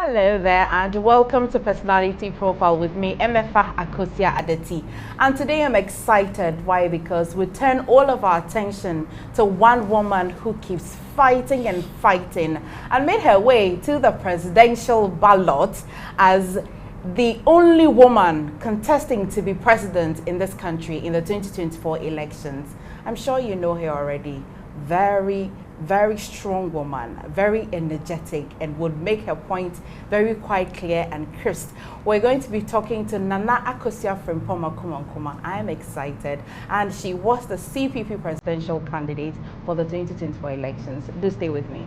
Hello there and welcome to Personality Profile with me, Emefa Adeti. And today I'm excited. Why? Because we turn all of our attention to one woman who keeps fighting and fighting and made her way to the presidential ballot as the only woman contesting to be president in this country in the 2024 elections. I'm sure you know her already. Very strong woman, very energetic, and would make her point very quite clear and crisp. We're going to be talking to Nana Sarpong Kumankumah. I'm excited, and she was the CPP presidential candidate for the 2024 elections. Do stay with me.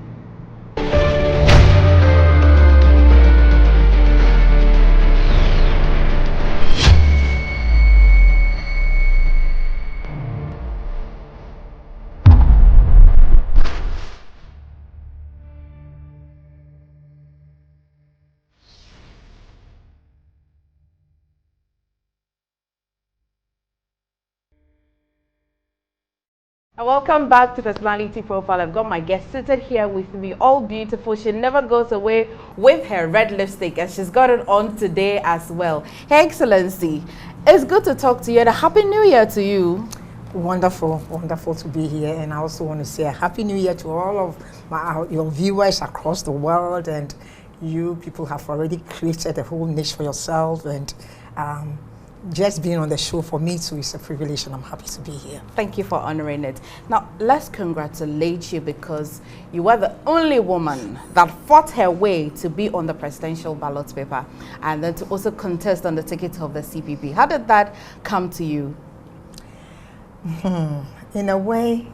Welcome back to Personality Profile. I've got my guest seated here with me, all beautiful. She never goes away with her red lipstick, and she's got it on today as well. Her Excellency, it's good to talk to you and a Happy New Year to you. Wonderful to be here, and I also want to say a Happy New Year to all of your viewers across the world. And you people have already created a whole niche for yourself, and just being on the show for me too is a privilege, and I'm happy to be here. Thank you for honoring it. Now, let's congratulate you because you were the only woman that fought her way to be on the presidential ballot paper and then to also contest on the ticket of the CPP. How did that come to you? In a way,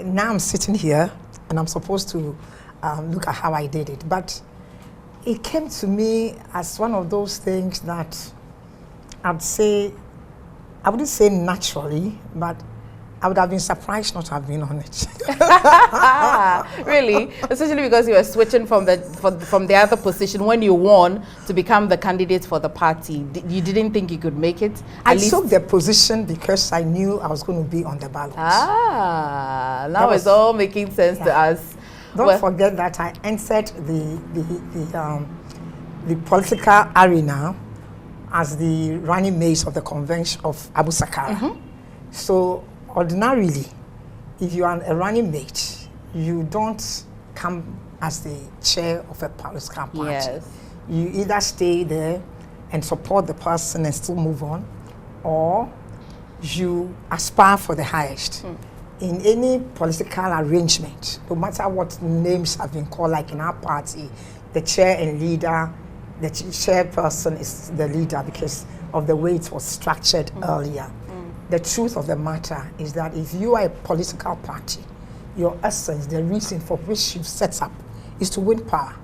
now I'm sitting here and I'm supposed to look at how I did it, but it came to me as one of those things that I wouldn't say naturally, but I would have been surprised not to have been on it. Really? Especially because you were switching from the other position when you won to become the candidate for the party. You didn't think you could make it? I took the position because I knew I was going to be on the ballot. Now it's all making sense to us. Don't forget that I entered the political arena as the running mate of the convention of Abu Sakara. So ordinarily, if you are a running mate, you don't come as the chair of a political party. Yes. You either stay there and support the person and still move on, or you aspire for the highest. In any political arrangement, no matter what names have been called, like in our party, the chair and leader, the chairperson is the leader because of the way it was structured earlier. The truth of the matter is that if you are a political party, your essence, the reason for which you set up is to win power.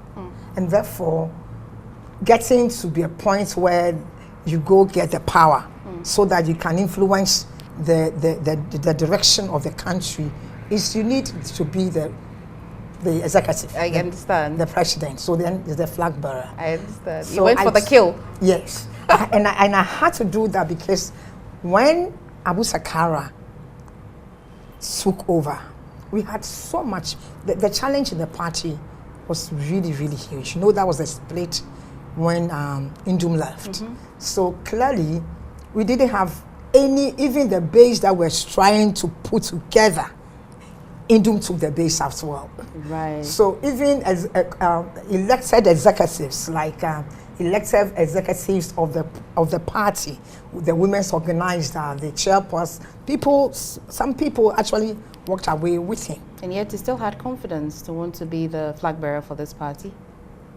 And therefore, getting to be a point where you go get the power so that you can influence the direction of the country is you need to be the executive. I understand. The president. So then there's the flag bearer. I understand. So you went for the kill. Yes. and I had to do that because when Abu Sakara took over, we had so much. The challenge in the party was really huge. You know, that was a split when Indum left. So clearly, we didn't have even the base that we're trying to put together. Indum took the base as well. Right. So even as elected executives, like elected executives of the party, the women's organizer, the chairperson, some people actually walked away with him. And yet you still had confidence to want to be the flag bearer for this party?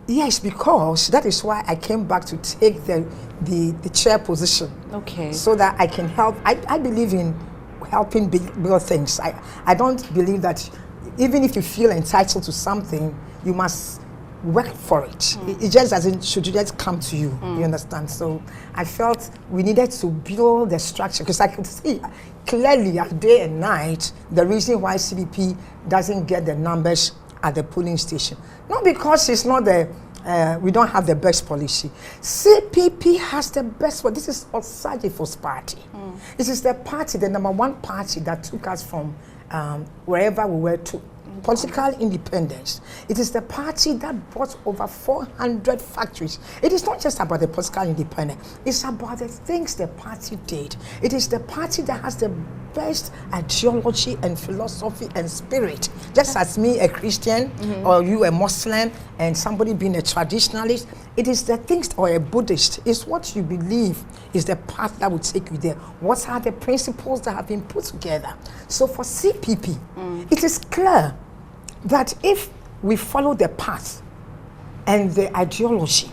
Yes, because that is why I came back to take the chair position. Okay. So that I can help. I believe in helping bigger things. I don't believe that even if you feel entitled to something, you must work for it. It just should just come to you. You understand? So I felt we needed to build the structure because I could see clearly day and night the reason why CPP doesn't get the numbers at the polling station. Not because it's not we don't have the best policy. CPP has the best one. This is Osagyef's party. This is the party, the #1 party that took us from wherever we were to Political independence. It is the party that brought over 400 factories. It is not just about the political independence. It's about the things the party did. It is the party that has the best ideology and philosophy and spirit. Just as me, a Christian, or you, a Muslim, and somebody being a traditionalist, it is the things, or a Buddhist, is what you believe is the path that will take you there. What are the principles that have been put together? So for CPP, it is clear that if we follow the path and the ideology,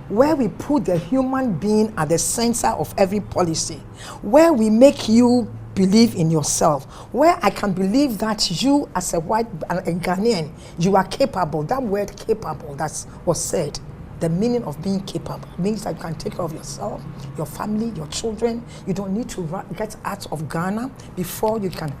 where we put the human being at the center of every policy, where we make you believe in yourself, where I can believe that you as a white, a Ghanaian, you are capable. That word capable that was said, the meaning of being capable means that you can take care of yourself, your family, your children. You don't need to get out of Ghana before you can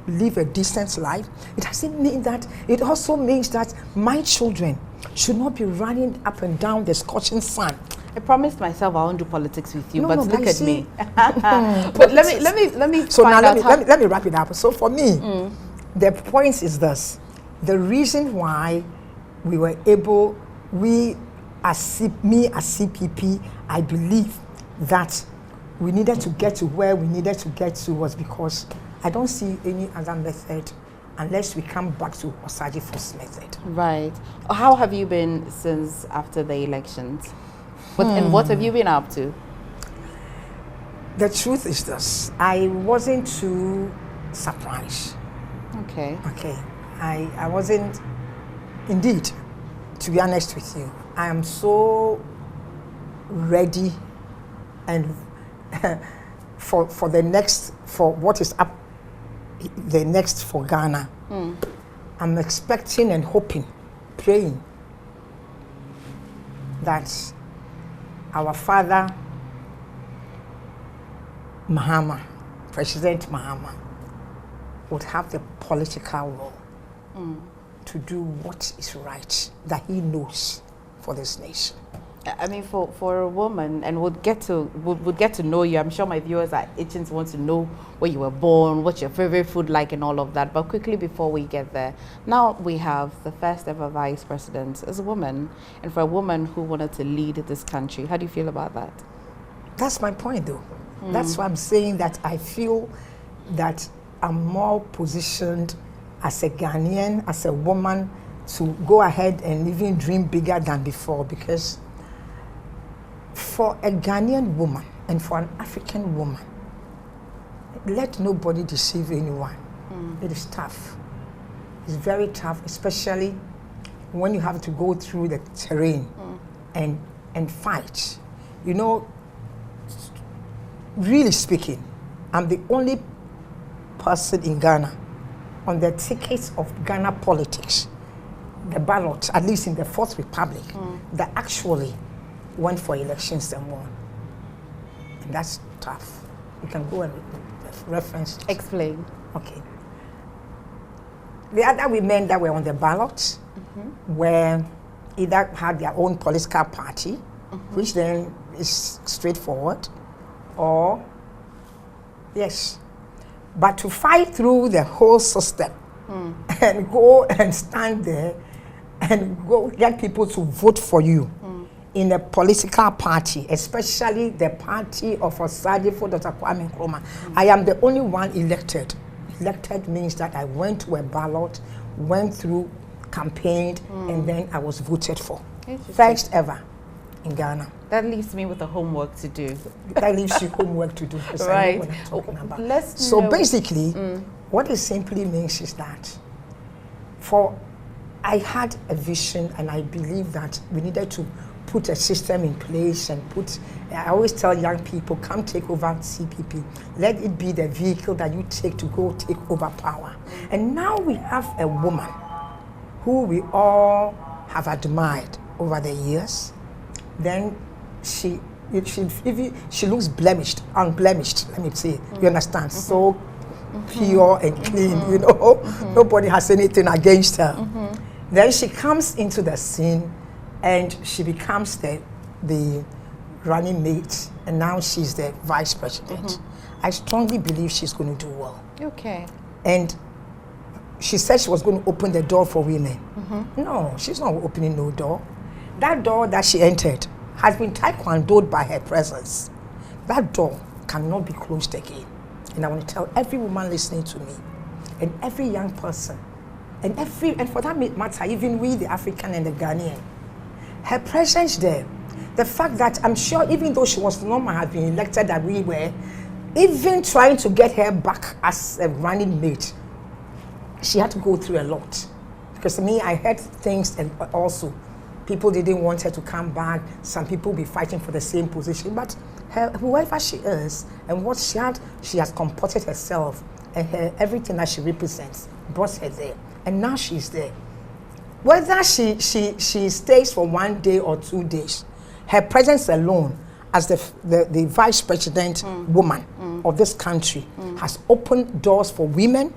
live a decent life. It doesn't mean that. It also means that my children should not be running up and down the scorching sun. I promised myself I won't do politics with you, but look at me. But let me. So now let me wrap it up. So for me, the point is this: the reason why we were able, as CPP, I believe that we needed to get to where we needed to get to was because I don't see any other method unless we come back to Osagyefo method. Right. How have you been since after the elections? And what have you been up to? The truth is this: I wasn't too surprised. Okay. I wasn't, indeed, to be honest with you. I am so ready and for what is up the next for Ghana. I'm expecting and hoping, praying that our father Mahama, President Mahama, would have the political will to do what is right, that he knows for this nation. I mean, for a woman, and we'll get to know you. I'm sure my viewers are itching to want to know where you were born, what's your favorite food like, and all of that. But quickly before we get there, now we have the first ever vice president as a woman, and for a woman who wanted to lead this country, how do you feel about that? That's my point, though. That's why I'm saying that I feel that I'm more positioned as a Ghanaian, as a woman, to go ahead and even dream bigger than before, because for a Ghanaian woman and for an African woman, let nobody deceive anyone. It is tough. It's very tough, especially when you have to go through the terrain and fight. You know, really speaking, I'm the only person in Ghana on the tickets of Ghana politics, the ballot, at least in the Fourth Republic, that actually went for elections and won. And that's tough. You can go and reference. Explain. Okay. The other women that were on the ballot were either had their own political party, which then is straightforward, or, yes. But to fight through the whole system and go and stand there and go get people to vote for you in a political party, especially the party of Osagyefo Dr. Kumankumah. I am the only one elected. Elected means that I went to a ballot, went through, campaigned, and then I was voted for. First ever in Ghana. That leaves me with the homework to do. That leaves you homework to do. Right. I know what I'm talking about. So basically, what it simply means is that I had a vision, and I believe that we needed to put a system in place and I always tell young people, come take over CPP. Let it be the vehicle that you take to go take over power. And now we have a woman who we all have admired over the years. Then she looks unblemished, let me say, you understand, so pure and clean, you know, nobody has anything against her. Then she comes into the scene and she becomes the running mate, and now she's the vice president. I strongly believe she's going to do well. Okay. And she said she was going to open the door for women. No, she's not opening no door. That door that she entered has been taekwondoed by her presence. That door cannot be closed again. And I want to tell every woman listening to me, and every young person, and for that matter, even we, the African and the Ghanaian, her presence there, the fact that I'm sure even though she was not have been elected that we were, even trying to get her back as a running mate, she had to go through a lot. Because to me, I heard things, and also people didn't want her to come back. Some people be fighting for the same position, but whoever she is and what she has comported herself and everything that she represents brought her there, and now she's there. Whether she stays for 1 day or 2 days, her presence alone as the vice president woman of this country has opened doors for women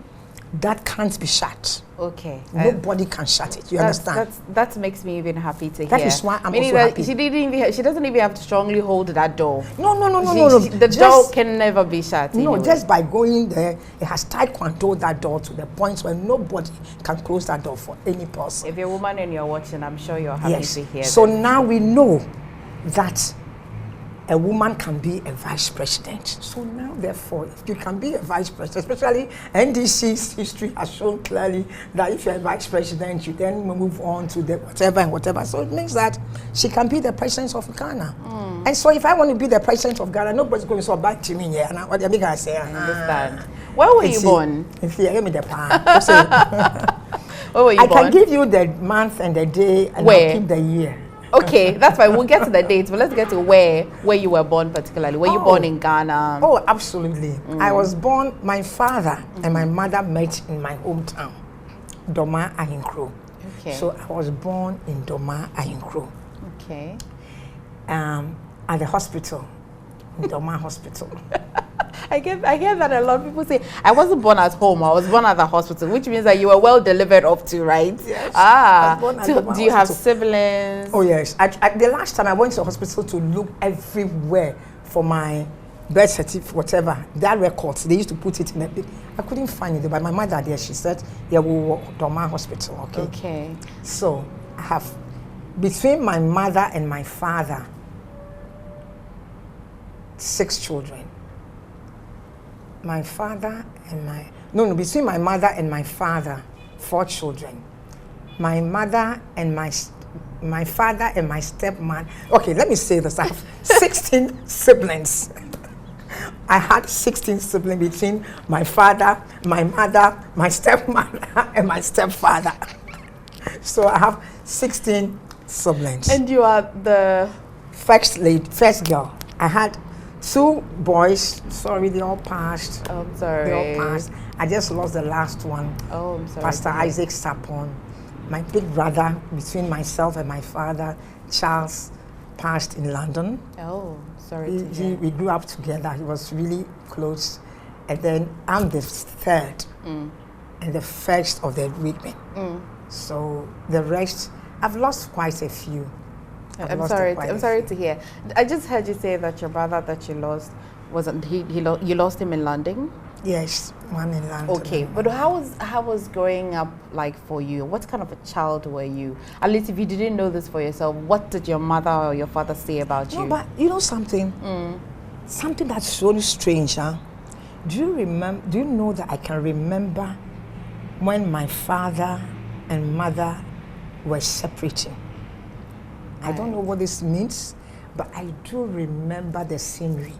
that can't be shut. Okay. Nobody can shut it. You understand? That makes me even happy to hear. That is why I'm Meaning also that happy. she doesn't even have to strongly hold that door. No. The door can never be shut. No, anyway. just by going there, it has taekwondoed that door to the point where nobody can close that door for any person. If you're a woman and you're watching, I'm sure you're happy to hear So this. now we know that a woman can be a vice president. So now, therefore, if you can be a vice president, especially NDC's history has shown clearly that if you're a vice president, you then move on to the whatever and whatever. So it means that she can be the president of Ghana. And so if I want to be the president of Ghana, nobody's going to say back to me here. And what I say, I understand. Where were you born? Give me the pan. Where were you born? I can give you the month and the day, and I'll keep the year. Okay, that's fine. We'll get to the dates, but let's get to where you were born particularly. Were you born in Ghana? Oh, absolutely. I was born, my father and my mother met in my hometown, Doma Ahinkro. Okay. So I was born in Doma Ahinkro. Okay. At the hospital, in Doma Hospital. I get that a lot of people say, I wasn't born at home, I was born at the hospital, which means that you were well delivered up to, right? Yes. Do you have siblings? Oh, yes. The last time I went to the hospital to look everywhere for my birth certificate, whatever, that records, they used to put it in a bit. I couldn't find it, but my mother there, she said, yeah, we were Doma Hospital, okay? Okay. So I have, between my mother and my father, 6 children. My father and between my mother and my father, 4 children. My mother and my father and my stepmom. Okay, let me say this. I have 16 siblings. I had 16 siblings between my father, my mother, my stepmother, and my stepfather. So I have 16 siblings. And you are the first girl. I had 2 boys. Sorry, they all passed. Oh, I'm sorry. They all passed. I just lost the last one. Oh, I'm sorry. Pastor Isaac Sapon. My big brother, between myself and my father, Charles, passed in London. Oh, sorry to hear. We grew up together. He was really close. And then I'm the third and the first of the women. So the rest, I've lost quite a few. I'm sorry to hear. I just heard you say that your brother that you lost you lost him in London? Yes, one in London. Okay, but how was growing up like for you? What kind of a child were you? At least if you didn't know this for yourself, what did your mother or your father say about you? No, but you know something? Something that's really strange, huh? Do you know that I can remember when my father and mother were separating? I don't know what this means, but I do remember the scenery.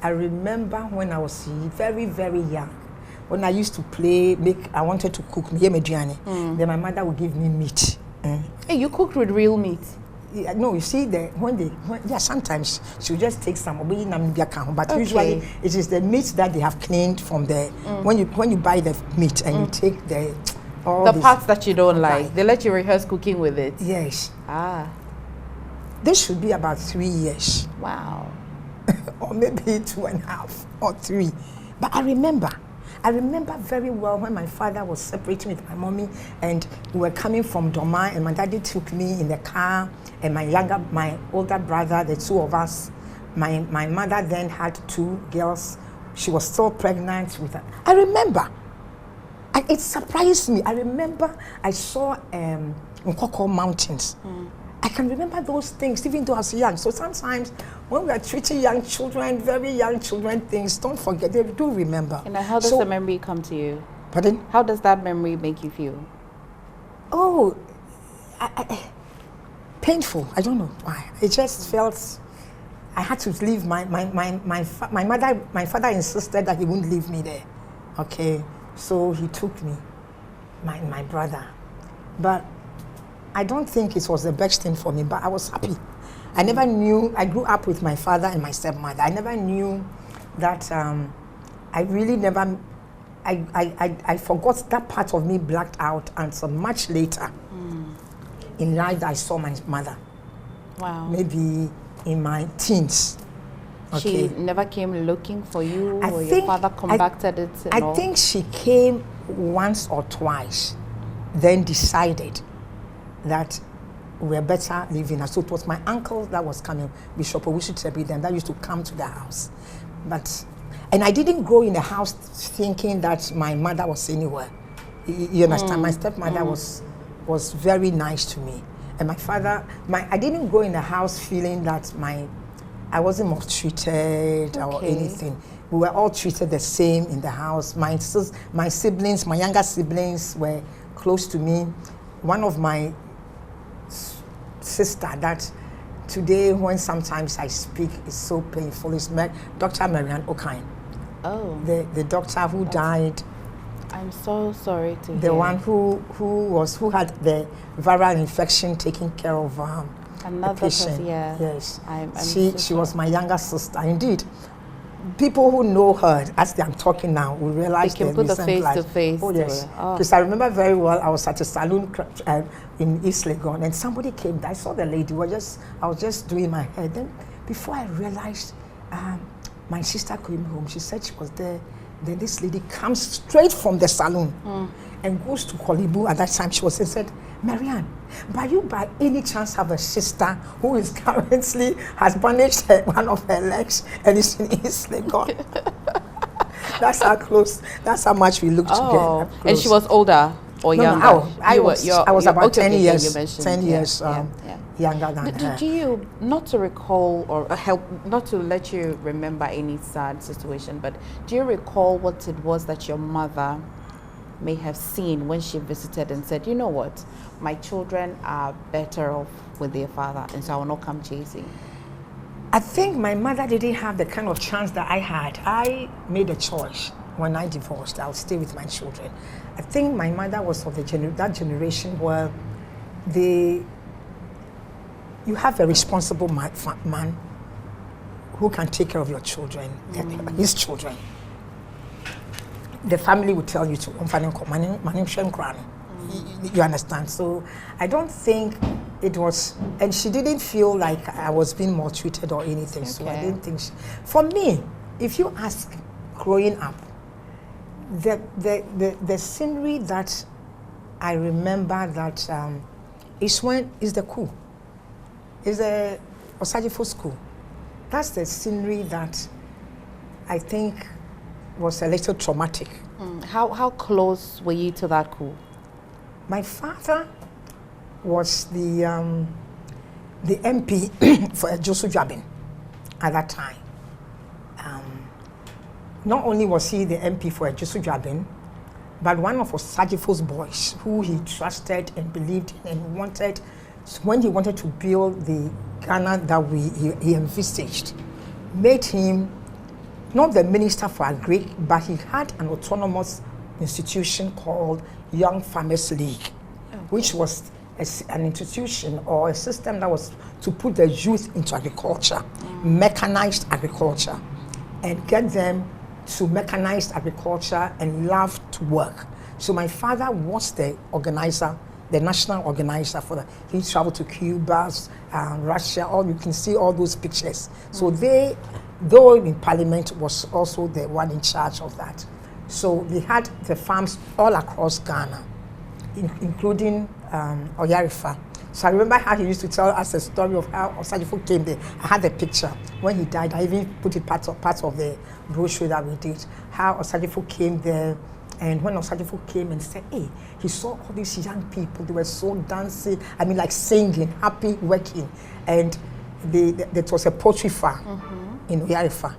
I remember when I was very, very young, when I used to play, I wanted to cook, then my mother would give me meat. Hey, you cooked with real meat? Yeah, no, you see, sometimes she'll just take some, but usually it is the meat that they have cleaned from the, when you buy the meat and you take the parts that you don't like, they let you rehearse cooking with it? Yes. This should be about 3 years. Wow. Or maybe 2.5 or 3. But I remember very well when my father was separating with my mommy and we were coming from Doma and my daddy took me in the car and my older brother, the 2 of us. My mother then had 2 girls. She was still pregnant with her. I remember. it surprised me. I remember I saw Nkoko Mountains. I can remember those things even though I was young. So sometimes when we are treating young children, very young children, things, don't forget, they do remember. And how does the memory come to you? Pardon? How does that memory make you feel? Oh, painful. I don't know why. It just felt I had to leave my mother. My father insisted that he wouldn't leave me there. Okay, so he took me, my brother. But I don't think it was the best thing for me, but I was happy. I never knew, I grew up with my father and my stepmother. I never knew that, I really never, I forgot that part of me blacked out until much later in life I saw my mother. Wow. Maybe in my teens. Okay. She never came looking for you, or your father compacted it? I think she came once or twice, then decided that we're better living. So it was my uncle that was coming, Bishop Owusu then, that used to come to the house. And I didn't grow in a house thinking that my mother was anywhere. You understand? My stepmother was very nice to me. And my father, I didn't grow in a house feeling that I wasn't maltreated or anything. We were all treated the same in the house. My siblings, my younger siblings were close to me. One of my sister that today when sometimes I speak is so painful is Dr. Marianne Okine. Oh. The doctor who died. I'm so sorry to hear. The one who had the viral infection taking care of another patient. Yeah. Yes. She was my younger sister. Indeed. People who know her, as I'm talking now, will realize they can put the face to face. Oh, yes. Because I remember very well, I was at a salon in East Legon, and somebody came. I saw the lady. I was just doing my hair. Then, before I realized, my sister came home. She said she was there. Then this lady comes straight from the salon and goes to Kolibu. At that time, she was and said, "Marianne, by you by any chance have a sister who is currently has managed one of her legs and is in East Legon?" That's how close. That's how much we looked together. And she was older or younger? No, I was about 10 years. 10 years younger than her. Do you, not to recall or not to let you remember any sad situation, but do you recall what it was that your mother may have seen when she visited and said, "You know what, my children are better off with their father, and so I will not come chasing"? I think my mother didn't have the kind of chance that I had. I made a choice when I divorced. I'll stay with my children. I think my mother was of that generation where you have a responsible man who can take care of your children, his children. The family would tell you to, you understand? So I don't think it was, and she didn't feel like I was being maltreated or anything. Okay. So I didn't think, for me, if you ask growing up, the scenery that I remember that is the coup. Is the Osajifo school. That's the scenery that I think was a little traumatic. How close were you to that coup? My father was the MP for Josu Jabin at that time. Not only was he the MP for Josu Jabin, but one of Osajifo's boys who he trusted and believed in and wanted. So when he wanted to build the Ghana that he envisaged, made him not the Minister for Agri, but he had an autonomous institution called Young Farmers League, which was an institution or a system that was to put the youth into agriculture, mechanized agriculture, and get them to mechanized agriculture and love to work. So my father was the organizer, the national organizer for that. He traveled to Cuba, Russia, you can see all those pictures. So though in parliament, was also the one in charge of that. So they had the farms all across Ghana, including Oyarifa. So I remember how he used to tell us a story of how Osajifo came there. I had the picture. When he died, I even put it part of the brochure that we did, how Osajifo came there And when Osajifo came and said, hey, he saw all these young people, they were so dancing, I mean like singing, happy, working. And there was a poultry farm in Oyarifa.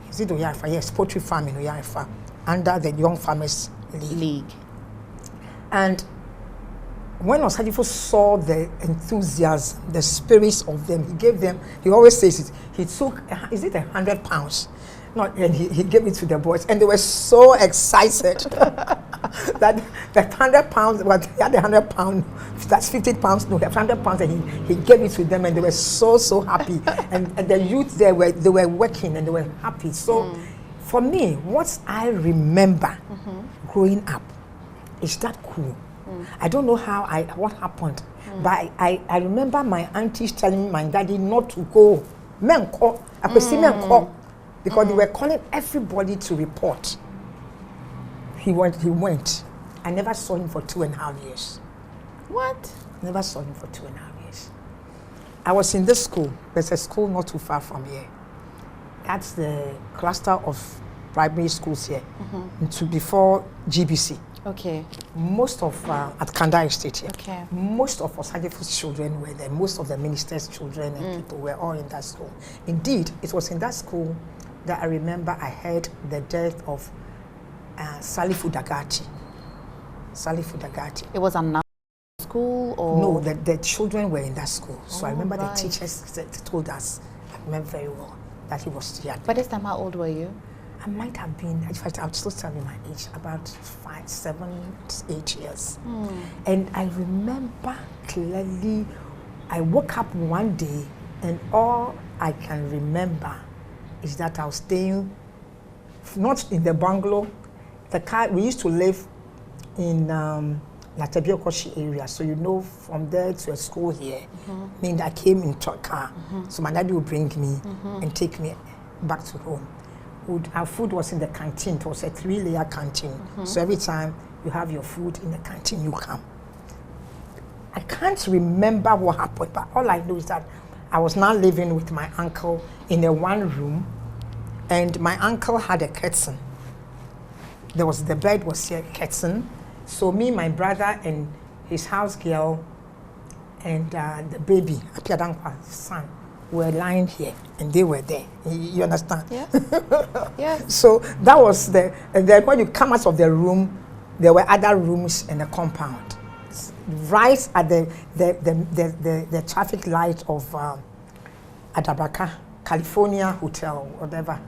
Is it Oyarifa? Yes, poultry farm in Oyarifa, under the Young Farmers League. And when Osajifo saw the enthusiasm, the spirits of them, he gave them, he always says it, he took, is it £100? And he gave it to the boys, and they were so excited that £100, well, he had £100, that's £50, no, £100, and he gave it to them, and they were so happy. and the youth they were working and they were happy. So for me, what I remember growing up is that cool. I don't know what happened, but I remember my aunties telling my daddy not to go. Menko, I could see menko. Because they were calling everybody to report. He went. I never saw him for 2.5 years. What? Never saw him for 2.5 years. I was in this school. There's a school not too far from here. That's the cluster of primary schools here. Before GBC. Okay. Most of, at Kanda Estate here. Okay. Most of Osajifo's children were there. Most of the minister's children and people were all in that school. Indeed, it was in that school that I remember I heard the death of Salifu Dagati. Salifu Dagati. It was a school or? No, the children were in that school. So I remember the teachers told us, I remember very well, that he was here. By this time, how old were you? I might have been, in fact, I would still tell you my age, about 5, 7, 8 years. And I remember clearly, I woke up one day and all I can remember is that I was staying, not in the bungalow, we used to live in Latebiokoshi area, so you know from there to a school here, mean I came in a car, so my daddy would bring me and take me back to home. Our food was in the canteen, it was a 3-layer canteen, so every time you have your food in the canteen, you come. I can't remember what happened, but all I know is that I was now living with my uncle in a one room, and my uncle had a curtain. The bed was here, curtain. So me, my brother, and his house girl, and the baby, Apiadankwa's son, were lying here, and they were there. You understand? Yeah. Yes. So that was and then when you come out of the room, there were other rooms in the compound. Right at the traffic light of Adabaka, California Hotel, whatever.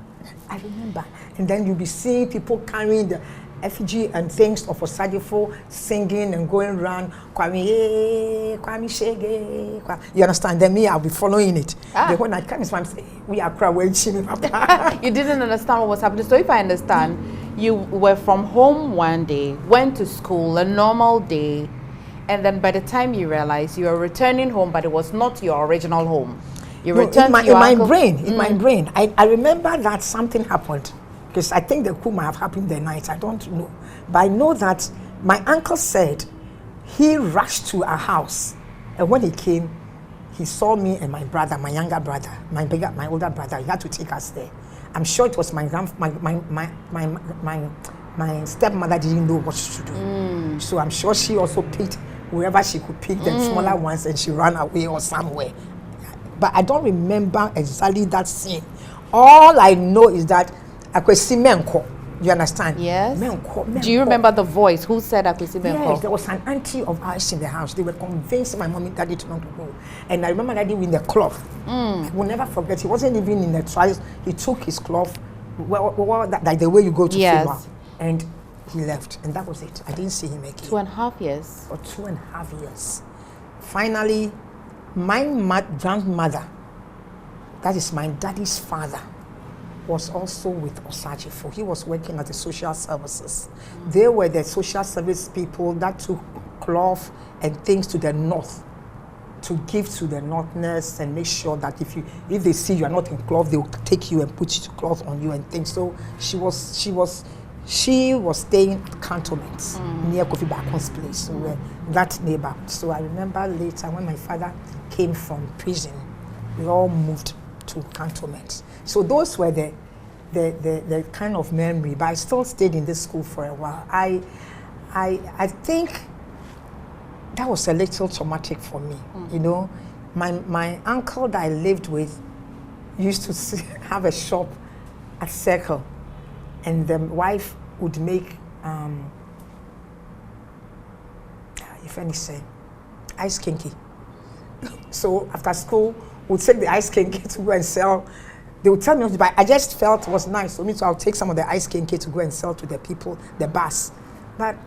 I remember. And then you'll be seeing people carrying the effigy and things of Osajifo, singing and going around. Kwame, Kwame Shege. You understand? Then me, I'll be following it. Then when I come, I'm saying, we are crying. You didn't understand what was happening. So if I understand, you were from home one day, went to school, a normal day, and then by the time you realized you were returning home, but it was not your original home. You returned in my brain. I remember that something happened. Because I think the coup might have happened the night, I don't know. But I know that my uncle said he rushed to our house. And when he came, he saw me and my brother, my younger brother, my older brother. He had to take us there. I'm sure it was my stepmother didn't know what to do. So I'm sure she also picked wherever she could pick the smaller ones and she ran away or somewhere. But I don't remember exactly that scene. All I know is that I could see Menko. You understand? Yes. Menko. Do you remember the voice? Who said I could see Menko? Yes, there was an auntie of ours in the house. They were convincing my mommy and daddy to not to go. And I remember daddy with the cloth. I will never forget. He wasn't even in the trials. He took his cloth, like the way you go to funeral. And he left. And that was it. I didn't see him again. 2.5 years. For 2.5 years. Finally, my grandmother, that is my daddy's father, was also with Osajifo. He was working at the social services. They were the social service people that took cloth and things to the north to give to the northerners and make sure that if they see you are not in cloth, they will take you and put cloth on you and things. So she was staying at cantonments near Kofi Bakon's place, so that neighborhood. So I remember later when my father came from prison, we all moved to cantonments. So those were the the kind of memory, but I still stayed in this school for a while. I think that was a little traumatic for me. You know, my uncle that I lived with used to have a shop at Circle, and the wife would make, if any say, ice kinky. So after school, we'd take the ice kinky to go and sell. They would tell me, but I just felt it was nice for me, so I'll take some of the ice kinky to go and sell to the people, the bus. But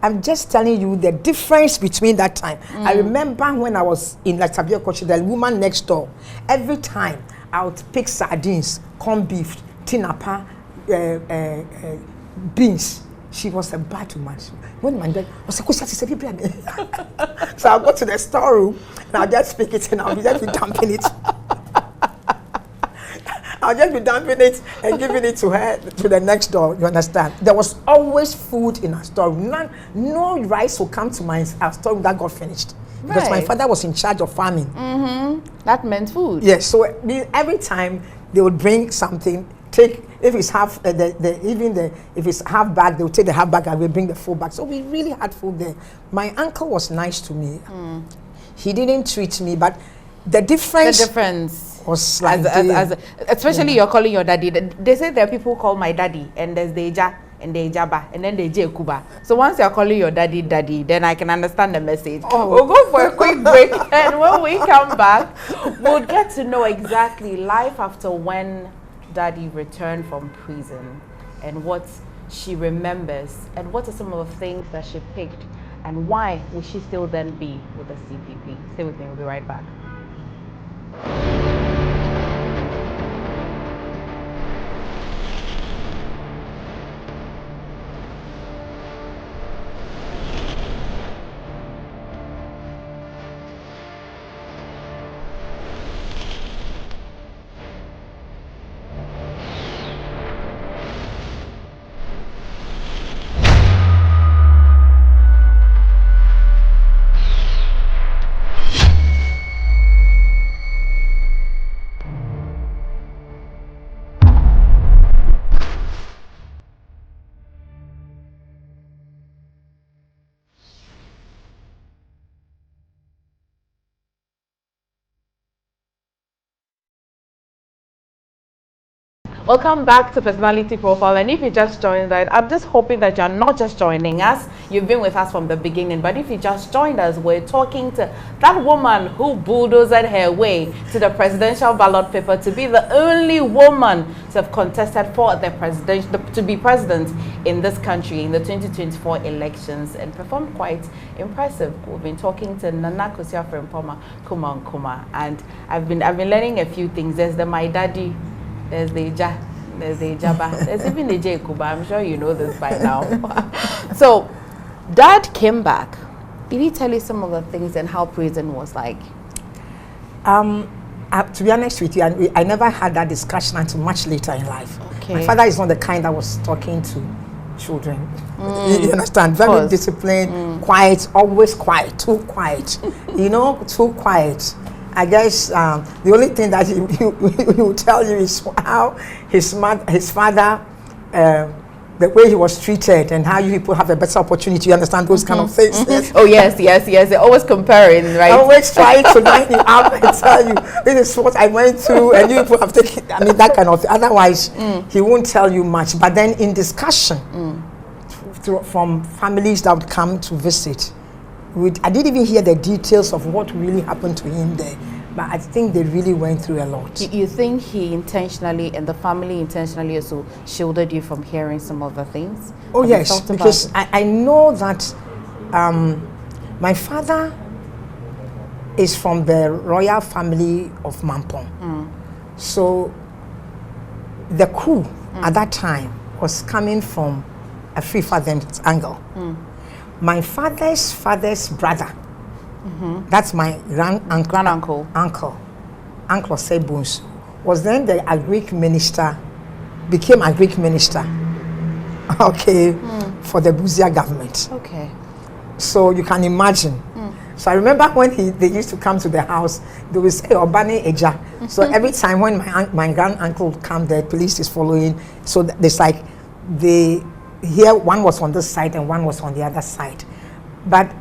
I'm just telling you the difference between that time. I remember when I was in Latabia Kochi, the woman next door, every time I would pick sardines, corned beef, tinapa, beans. She was a bad woman. When my dad was like, so I'll go to the storeroom and I'll just pick it and I'll just be dumping it. I'll just be dumping it and giving it to her, to the next door, you understand? There was always food in our storeroom. No rice will come to my storeroom that got finished. Because my father was in charge of farming. That meant food. Yes, so every time they would bring something, if it's half, if it's half bag, they would take the half bag and we bring the full bag. So we really had food there. My uncle was nice to me. He didn't treat me, but the difference was like especially you're calling your daddy. They say there are people who call my daddy, and there's the Ija and the Ijaba, and then the Kuba. So once you're calling your daddy, then I can understand the message. We'll go for a quick break, and when we come back, we'll get to know exactly life after when Daddy returned from prison, and what she remembers, and what are some of the things that she picked, and why will she still then be with the CPP. Stay with me, we'll be right back. Welcome back to Personality Profile, and if you just joined us, I'm just hoping that you're not just joining us, you've been with us from the beginning, but if you just joined us, we're talking to that woman who bulldozed her way to the presidential ballot paper to be the only woman to have contested for the to be president in this country in the 2024 elections, and performed quite impressive. We've been talking to Nana Sarpong Kumankumah, and I've been learning a few things. There's the my daddy, there's the Ija, there's the Ijaba, there's even the J Kuba. I'm sure you know this by now. So, Dad came back. Did he tell you some of the things and how prison was like? To be honest with you, I never had that discussion until much later in life. Okay. My father is not the kind that was talking to children. You understand? Very disciplined, quiet, always quiet, too quiet. You know, too quiet. I guess the only thing that he will tell you is how his father, the way he was treated, and how you people have a better opportunity. You understand those kind of things? Yes. Oh yes. They're always comparing, right? Always trying to line you up and tell you this is what I went through, and you people have taken. I mean that kind of. Otherwise, he won't tell you much. But then in discussion, from families that would come to visit. I didn't even hear the details of what really happened to him there, but I think they really went through a lot. You think he intentionally and the family intentionally also shielded you from hearing some of the things? Oh yes, because I know that my father is from the royal family of Mampong. So the coup at that time was coming from a free father's angle. My father's brother, that's my uncle Sebunsu, was then the Agric minister, became Agric minister, for the Buzia government. Okay. So you can imagine. So I remember when they used to come to the house, they would say, Obani Eja. So every time when my grand uncle would come, the police is following. So there's like, here one was on this side and one was on the other side. But,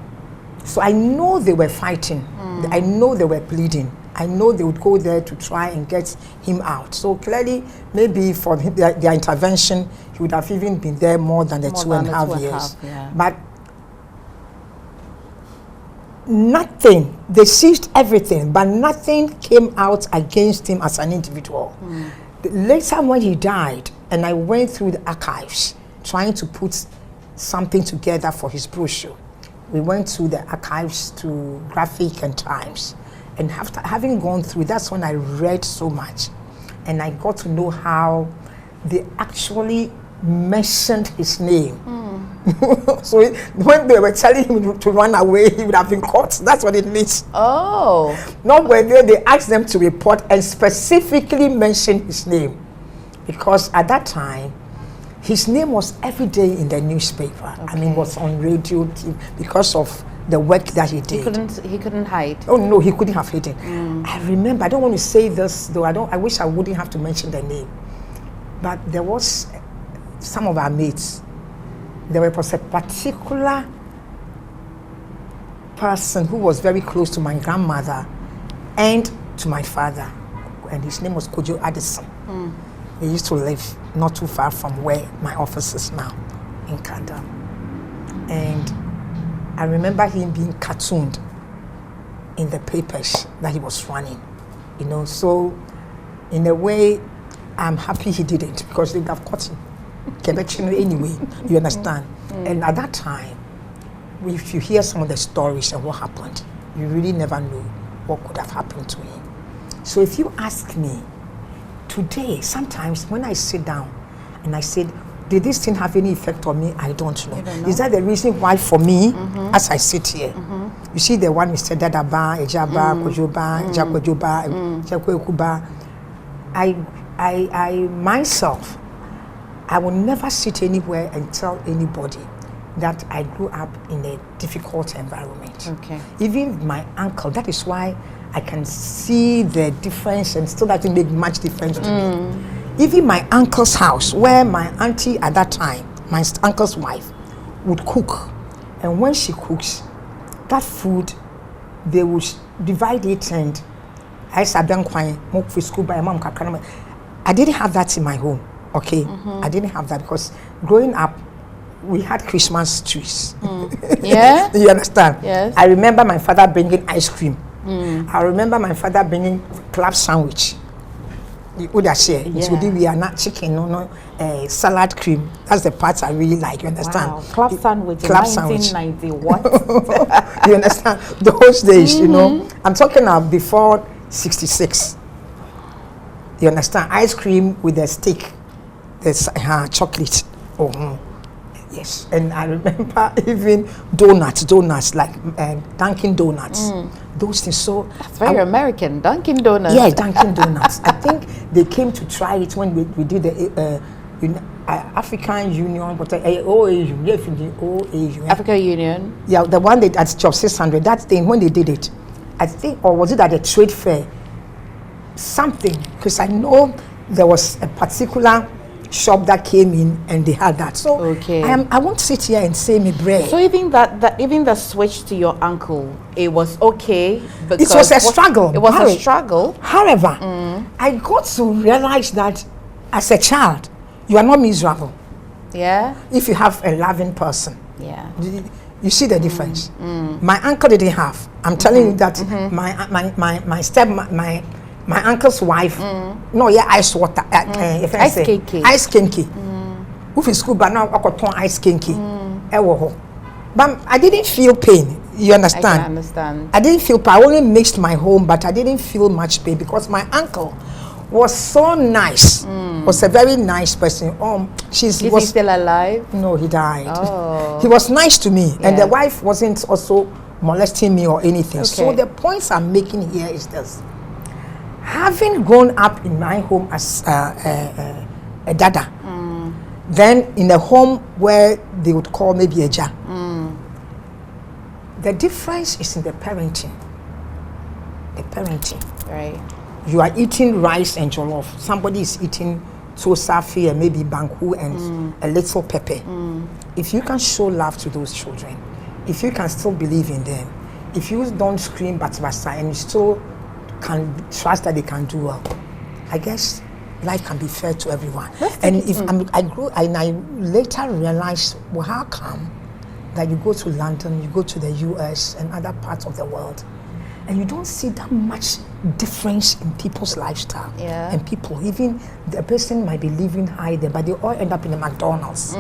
so I know they were fighting. I know they were pleading. I know they would go there to try and get him out. So clearly, maybe for their intervention, he would have even been there more than the 2.5 years. Yeah. But nothing, they seized everything, but nothing came out against him as an individual. Later when he died, and I went through the archives, trying to put something together for his brochure. We went to the archives to Graphic and Times. And after having gone through, that's when I read so much. And I got to know how they actually mentioned his name. So when they were telling him to run away, he would have been caught. That's what it means. Oh. Not when they asked them to report and specifically mentioned his name. Because at that time, his name was every day in the newspaper. Okay. I mean, was on radio, TV, because of the work that he did. He couldn't hide. Oh no, he couldn't have hidden. I remember, I don't want to say this though, I wish I wouldn't have to mention the name. But there was some of our mates, there was a particular person who was very close to my grandmother and to my father, and his name was Kojo Addison. He used to live not too far from where my office is now, in Kanda. And I remember him being cartooned in the papers that he was running, you know. So, in a way, I'm happy he didn't, because they would have caught him. Anyway, you understand? And at that time, if you hear some of the stories and what happened, you really never know what could have happened to him. So if you ask me, today, sometimes when I sit down and I said, did this thing have any effect on me? I don't know. Is that the reason why for me, as I sit here, you see the one Mr. Dadaba, Ejaba, Kojoba, Jakojoba, Jakoekuba, I myself, I will never sit anywhere and tell anybody that I grew up in a difficult environment. Okay. Even my uncle, that is why I can see the difference and still doesn't make much difference to me. Even my uncle's house, where my auntie at that time, my uncle's wife, would cook. And when she cooks, that food, they would divide it and I didn't have that in my home, okay? I didn't have that because growing up, we had Christmas trees. Yeah? You understand? Yes. I remember my father bringing ice cream. I remember my father bringing club sandwich. We are not chicken, salad cream. That's the part I really like. You understand? Wow. Club sandwich. Club in 1990. What? You understand? Those days, you know. I'm talking about before '66. You understand? Ice cream with a stick, the chocolate. Yes, and I remember even donuts like Dunkin' Donuts, those things. So that's very American, Dunkin' Donuts. Yeah, Dunkin' Donuts. I think they came to try it when we did the African Union, but OAU, African Union. Yeah, the one that at Job 600. That thing when they did it, I think, or was it at a trade fair? Something, because I know there was a particular shop that came in and they had that. So okay. I won't sit here and say me bread. So even even the switch to your uncle, it was okay. It was a struggle. It was a struggle. However, I got to realize that as a child, you are not miserable. Yeah. If you have a loving person. Yeah. You see the difference. My uncle didn't have. I'm telling you that my uncle's wife, ice water, ice kinky. If in school, but now I got ice kinky. But I didn't feel pain. You understand? I can understand. I didn't feel pain. I only mixed my home, but I didn't feel much pain because my uncle was so nice. Was a very nice person. Is he still alive? No, he died. Oh. He was nice to me, and the wife wasn't also molesting me or anything. Okay. So the points I'm making here is this. Having grown up in my home as a dada, then in a home where they would call maybe a ja, The difference is in the parenting. The parenting. Right. You are eating rice and jollof. Somebody is eating tosafi and maybe banku and a little pepper. If you can show love to those children, if you can still believe in them, if you don't scream basa and you still can trust that they can do well, I guess life can be fair to everyone. And if I grew and I later realized, well, how come that you go to London, you go to the US and other parts of the world, and you don't see that much difference in people's lifestyle. Yeah. And people, even the person might be living high there, but they all end up in a McDonald's.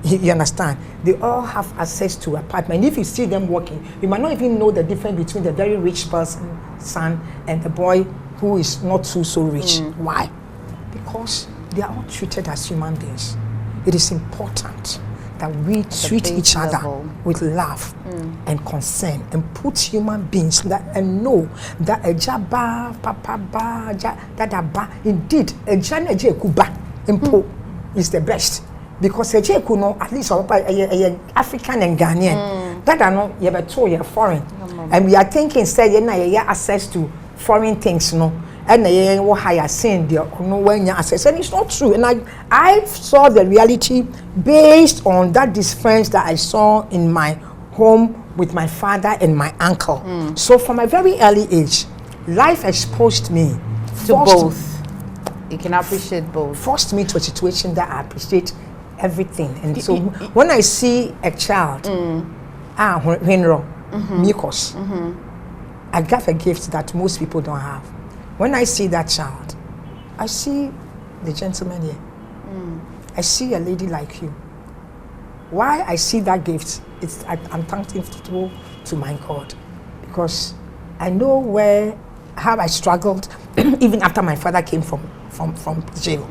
You understand? They all have access to apartment. If you see them working, you might not even know the difference between the very rich person, son, and the boy who is not so rich. Why? Because they are all treated as human beings. It is important that we treat each other with love and concern and put human beings that and know that a jaba, papa ba, dada ba, indeed a jana kuba is the best. Because a no, at least African and Ghanaian, that are not you're foreign. And we are thinking say you access to foreign things, no. And you higher sin there no when you access, and it's not true. And I saw the reality based on that difference that I saw in my home with my father and my uncle. So from a very early age, life exposed me to both. You can appreciate both. Forced me to a situation that I appreciate everything. And so when I see a child, Mikos, I got a gift that most people don't have. When I see that child, I see the gentleman here. I see a lady like you. Why I see that gift, I'm thankful to my God, because I know how I struggled even after my father came from jail.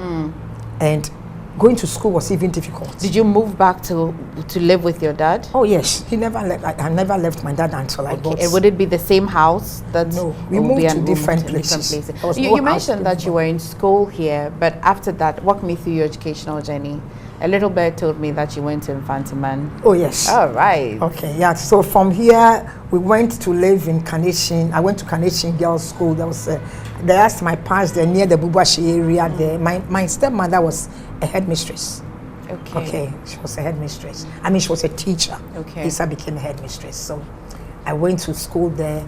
And going to school was even difficult. Did you move back to live with your dad? Oh yes, he never left. I never left my dad until I got. And would it be the same house? No, we moved to different places. You mentioned that you were in school here, but after that, walk me through your educational journey. A little bit told me that you went to Infantiman. Oh yes. All right. Okay, yeah. So from here, we went to live in Kanechin. I went to Kanechin Girls' School. There was they asked my parents there near the Bubashi area. There, my stepmother was a headmistress. Okay, she was a headmistress. I mean, she was a teacher. Okay. Lisa became a headmistress. So I went to school there.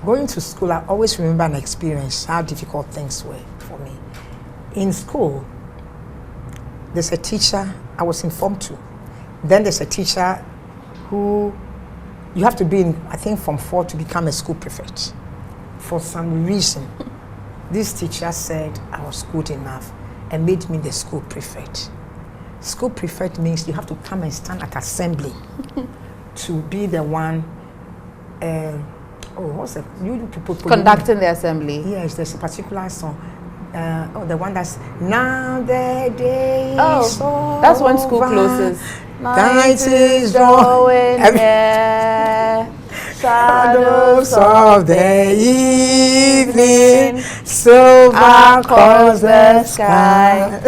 Going to school, I always remember an experience, how difficult things were for me. In school, there's a teacher I was informed to. Then there's a teacher who you have to be in, I think, from 4 to become a school prefect. For some reason, this teacher said I was good enough and made me the school prefect. School prefect means you have to come and stand at assembly to be the one. What's it? You people conducting the assembly. Yes, there's a particular song. The one that's now the day. Oh, that's when school closes. Night is drawing near, shadows of the evening, silver across the sky.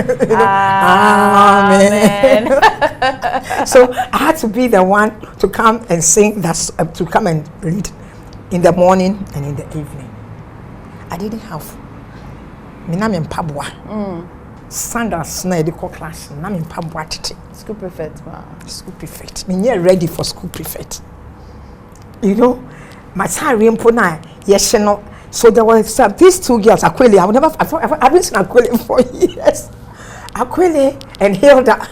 Amen. So I had to be the one to come and sing, to come and read in the morning and in the evening. I didn't have. I'm in Pabwa. Sandals na ediko class. I'm in Pabwa tete. School prefect, wow. School prefect. Me near ready for school prefect. You know, my time na yes, no. So there were these two girls, Aquile. I haven't seen Aquile for years. Aquile and Hilda.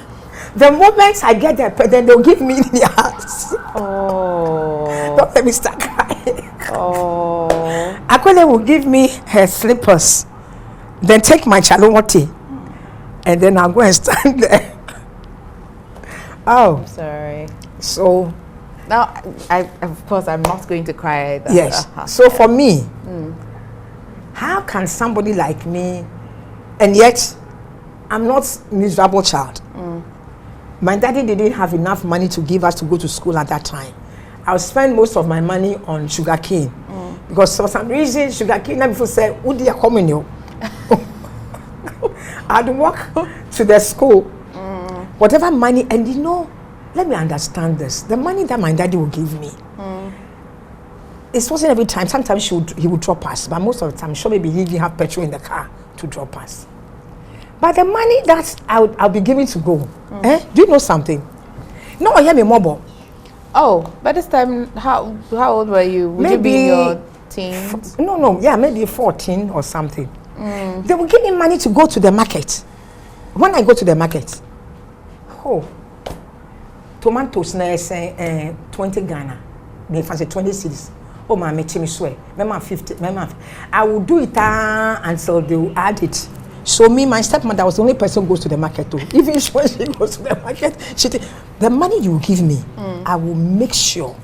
The moment I get there, then they'll give me the house. Oh. Don't let me start crying. Oh. Aquile will give me her slippers. Then take my chalowote, and then I'll go and stand there. Oh, I'm sorry. So now, of course, I'm not going to cry either. Yes. So for me, how can somebody like me, and yet I'm not a miserable child. My daddy didn't have enough money to give us to go to school at that time. I'll spend most of my money on sugarcane because for some reason sugarcane. Now people say, "Would you come in?" I'd walk to the school, whatever money, and let me understand this. The money that my daddy will give me, it wasn't every time. Sometimes he would drop us, but most of the time, sure, maybe he didn't have petrol in the car to drop us. But the money that I'll be giving to go, do you know something? No, I hear me mobile. Oh, by this time, how old were you? Would you be in your teens? No, yeah, maybe 14 or something. They will give me money to go to the market. When I go to the market, tomatoes na say 20 Ghana, me fancy 20 cedis. Oh, my me swear, me 50, I will do it until they will add it. So me, my stepmother was the only person who goes to the market too. Even when she goes to the market, the money you give me, I will make sure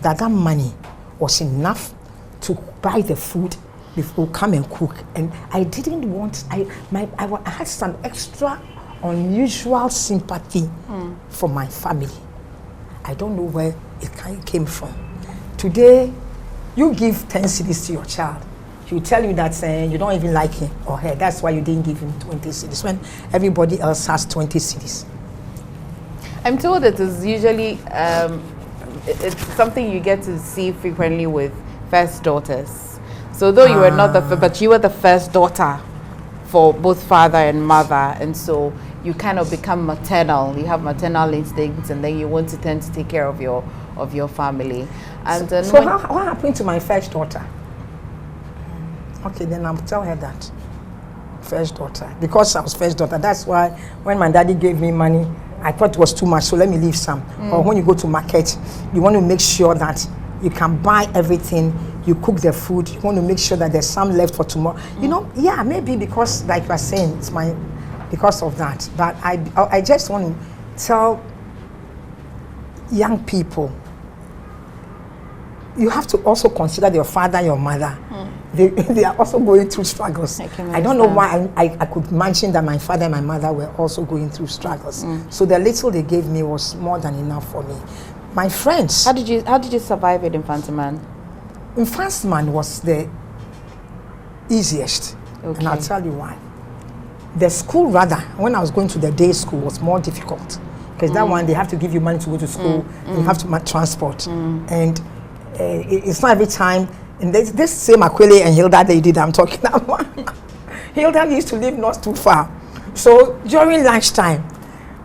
that money was enough to buy the food before come and cook. And I didn't want, I had some extra unusual sympathy for my family. I don't know where it came from. Today, you give 10 cedis to your child. He will tell you that you don't even like him or her. That's why you didn't give him 20 cedis when everybody else has 20 cedis. I'm told it is usually it's something you get to see frequently with first daughters. So though you were not but you were the first daughter for both father and mother, and so you kind of become maternal. You have maternal instincts, and then you want to tend to take care of your family. And so what happened to my first daughter? Okay, then I'll tell her that. First daughter. Because I was first daughter, that's why when my daddy gave me money, I thought it was too much, so let me leave some. Or when you go to market, you want to make sure that you can buy everything, you cook the food, you want to make sure that there's some left for tomorrow. You know, yeah, maybe because, like you are saying, it's because of that. But I just want to tell young people, you have to also consider your father, your mother. They are also going through struggles. I don't know why I could mention that my father and my mother were also going through struggles. So the little they gave me was more than enough for me. My friends. How did you survive it in Infantiman? Infantiman was the easiest. Okay. And I'll tell you why. The school, rather, when I was going to the day school, was more difficult. Because that one, they have to give you money to go to school, you have to transport. And it's not every time. And this same Aquile and Hilda lady that I'm talking about. Hilda used to live not too far. So during lunchtime,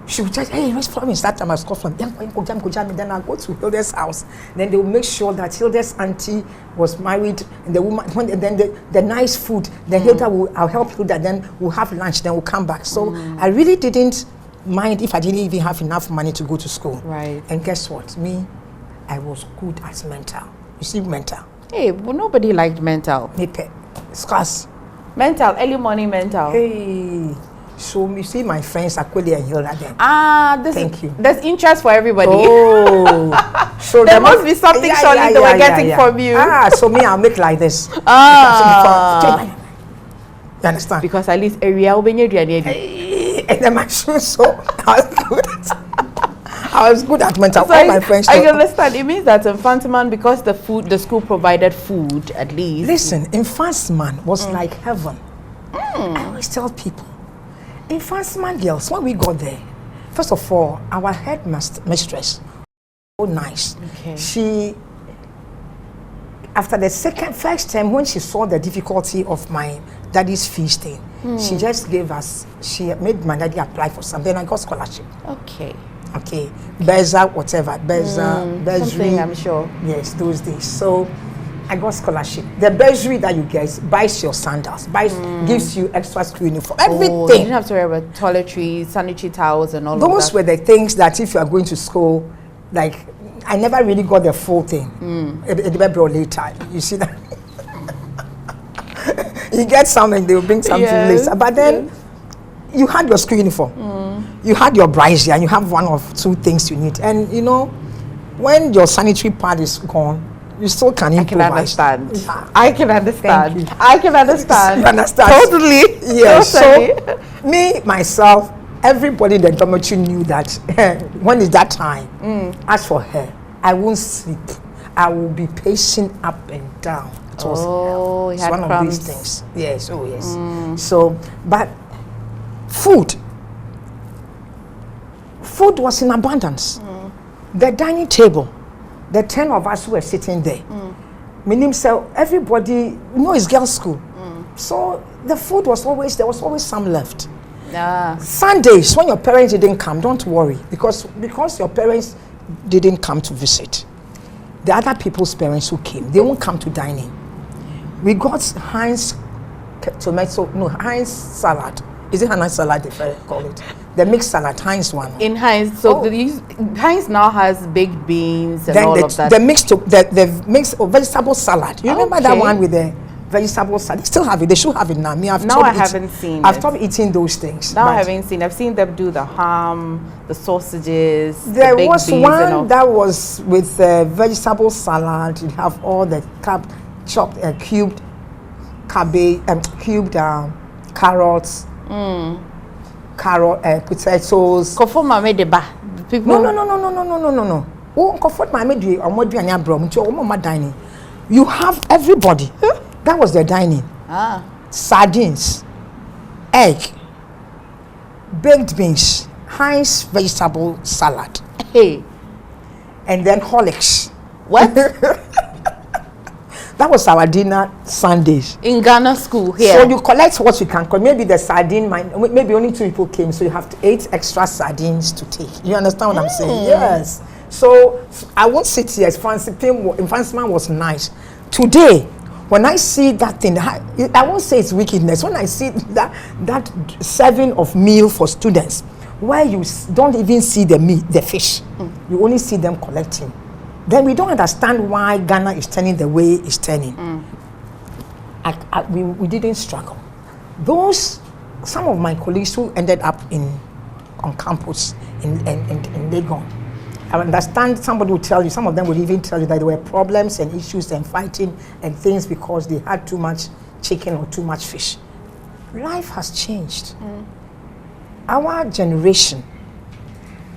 she would just, hey, where's Florence? That time I was called from, then I'll go to Hilda's house. Then they will make sure that Hilda's auntie was married, and the woman, and then the nice food, then I'll help Hilda, then we'll have lunch, then we'll come back. So I really didn't mind if I didn't even have enough money to go to school. Right. And guess what? I was good at mental. You see, mental. Hey, well, nobody liked mental. Scarce. Mental, early morning mental. Hey. So you see my friends Aquile and Hilda then. Thank you. There's interest for everybody. Oh. So there must be something solid they were getting from you. So I'll make like this. You understand? Because at least area will be near and then my shoes, so I was good at mental. So all my friends. I understand. It means that in Infantiman, because the school provided food at least. Listen, Infantiman was like heaven. I always tell people, Infantiman girls, when we got there, first of all, our headmistress, so nice. Okay. She, after the first time when she saw the difficulty of my daddy's feasting, she just gave us, she made my daddy apply for something. I got scholarship. Okay, Beza, whatever, something I'm sure. Yes, those days. So I got scholarship. The bursary that you get buys your sandals, gives you extra school uniform, everything. You didn't have to worry about toiletries, sanitary towels, and all of that. Those were the things that if you are going to school, like I never really got the full thing. It brought later. You see that? You get something, they will bring something later. But then you had your school uniform. You had your brazier, and you have one of two things you need. And you know, when your sanitary pad is gone, you still can improvise. I can understand. I can understand. You understand? Totally. Yes. So me, myself, everybody in the dormitory knew that when is that time? As for her, I won't sleep. I will be pacing up and down. It was it's one of these things. Yes, yes. So, but food was in abundance. The dining table, the 10 of us who were sitting there, Meaning, so everybody, it's girls' school. So the food was always, there was always some left. Sundays, when your parents didn't come, don't worry, because your parents didn't come to visit. The other people's parents who came, they won't come to dining. We got Heinz salad. Is it Heinz salad they call it? The mixed salad, Heinz one. In Heinz, so Heinz now has baked beans and all of that. The mixed vegetable salad. You remember that one with the vegetable salad? They still have it. They should have it now. I haven't seen it. I've stopped eating those things. Now I haven't seen. I've seen them do the ham, the sausages. There was one that was with vegetable salad. You have all the chopped, cubed cabbage, cubed carrots, potatoes. Comfort mama de ba. No. Oh, comfort mama de dining. You have everybody. That was their dining. Sardines, egg, baked beans, Heinz vegetable salad. Hey. And then Horlicks. What? That was our dinner Sundays. In Ghana school here. So you collect what you can. Maybe the sardine, maybe only 2 people came, so you have 8 extra sardines to take. You understand what I'm saying? Yes. So I won't sit here. Fancyman was nice. Today, when I see that thing, I won't say it's wickedness. When I see that serving of meal for students, where you don't even see the meat, the fish, you only see them collecting. Then we don't understand why Ghana is turning the way it's turning. We didn't struggle. Some of my colleagues who ended up on campus in Legon, I understand somebody will tell you, some of them will even tell you that there were problems and issues and fighting and things because they had too much chicken or too much fish. Life has changed. Our generation,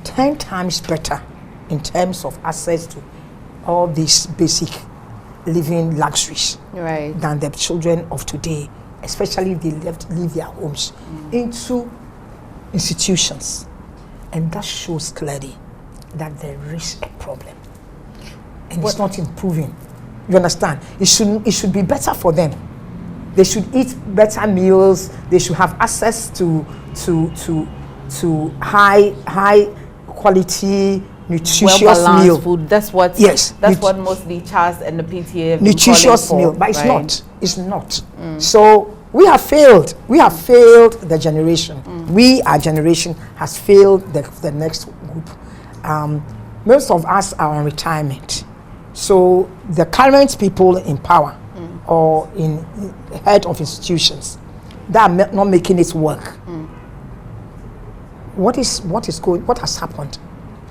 10 times better in terms of access to all these basic living luxuries than the children of today, especially if they leave their homes into institutions. And that shows clearly that there is a problem. And it's not improving. You understand? It should be better for them. They should eat better meals. They should have access to high quality, nutritious meal. Food. That's what what mostly Charles and the PTA have nutritious meal, but it's not. So we have failed. We have failed the generation. Our generation has failed the next group. Most of us are on retirement. So the current people in power or in head of institutions that are not making it work. What has happened?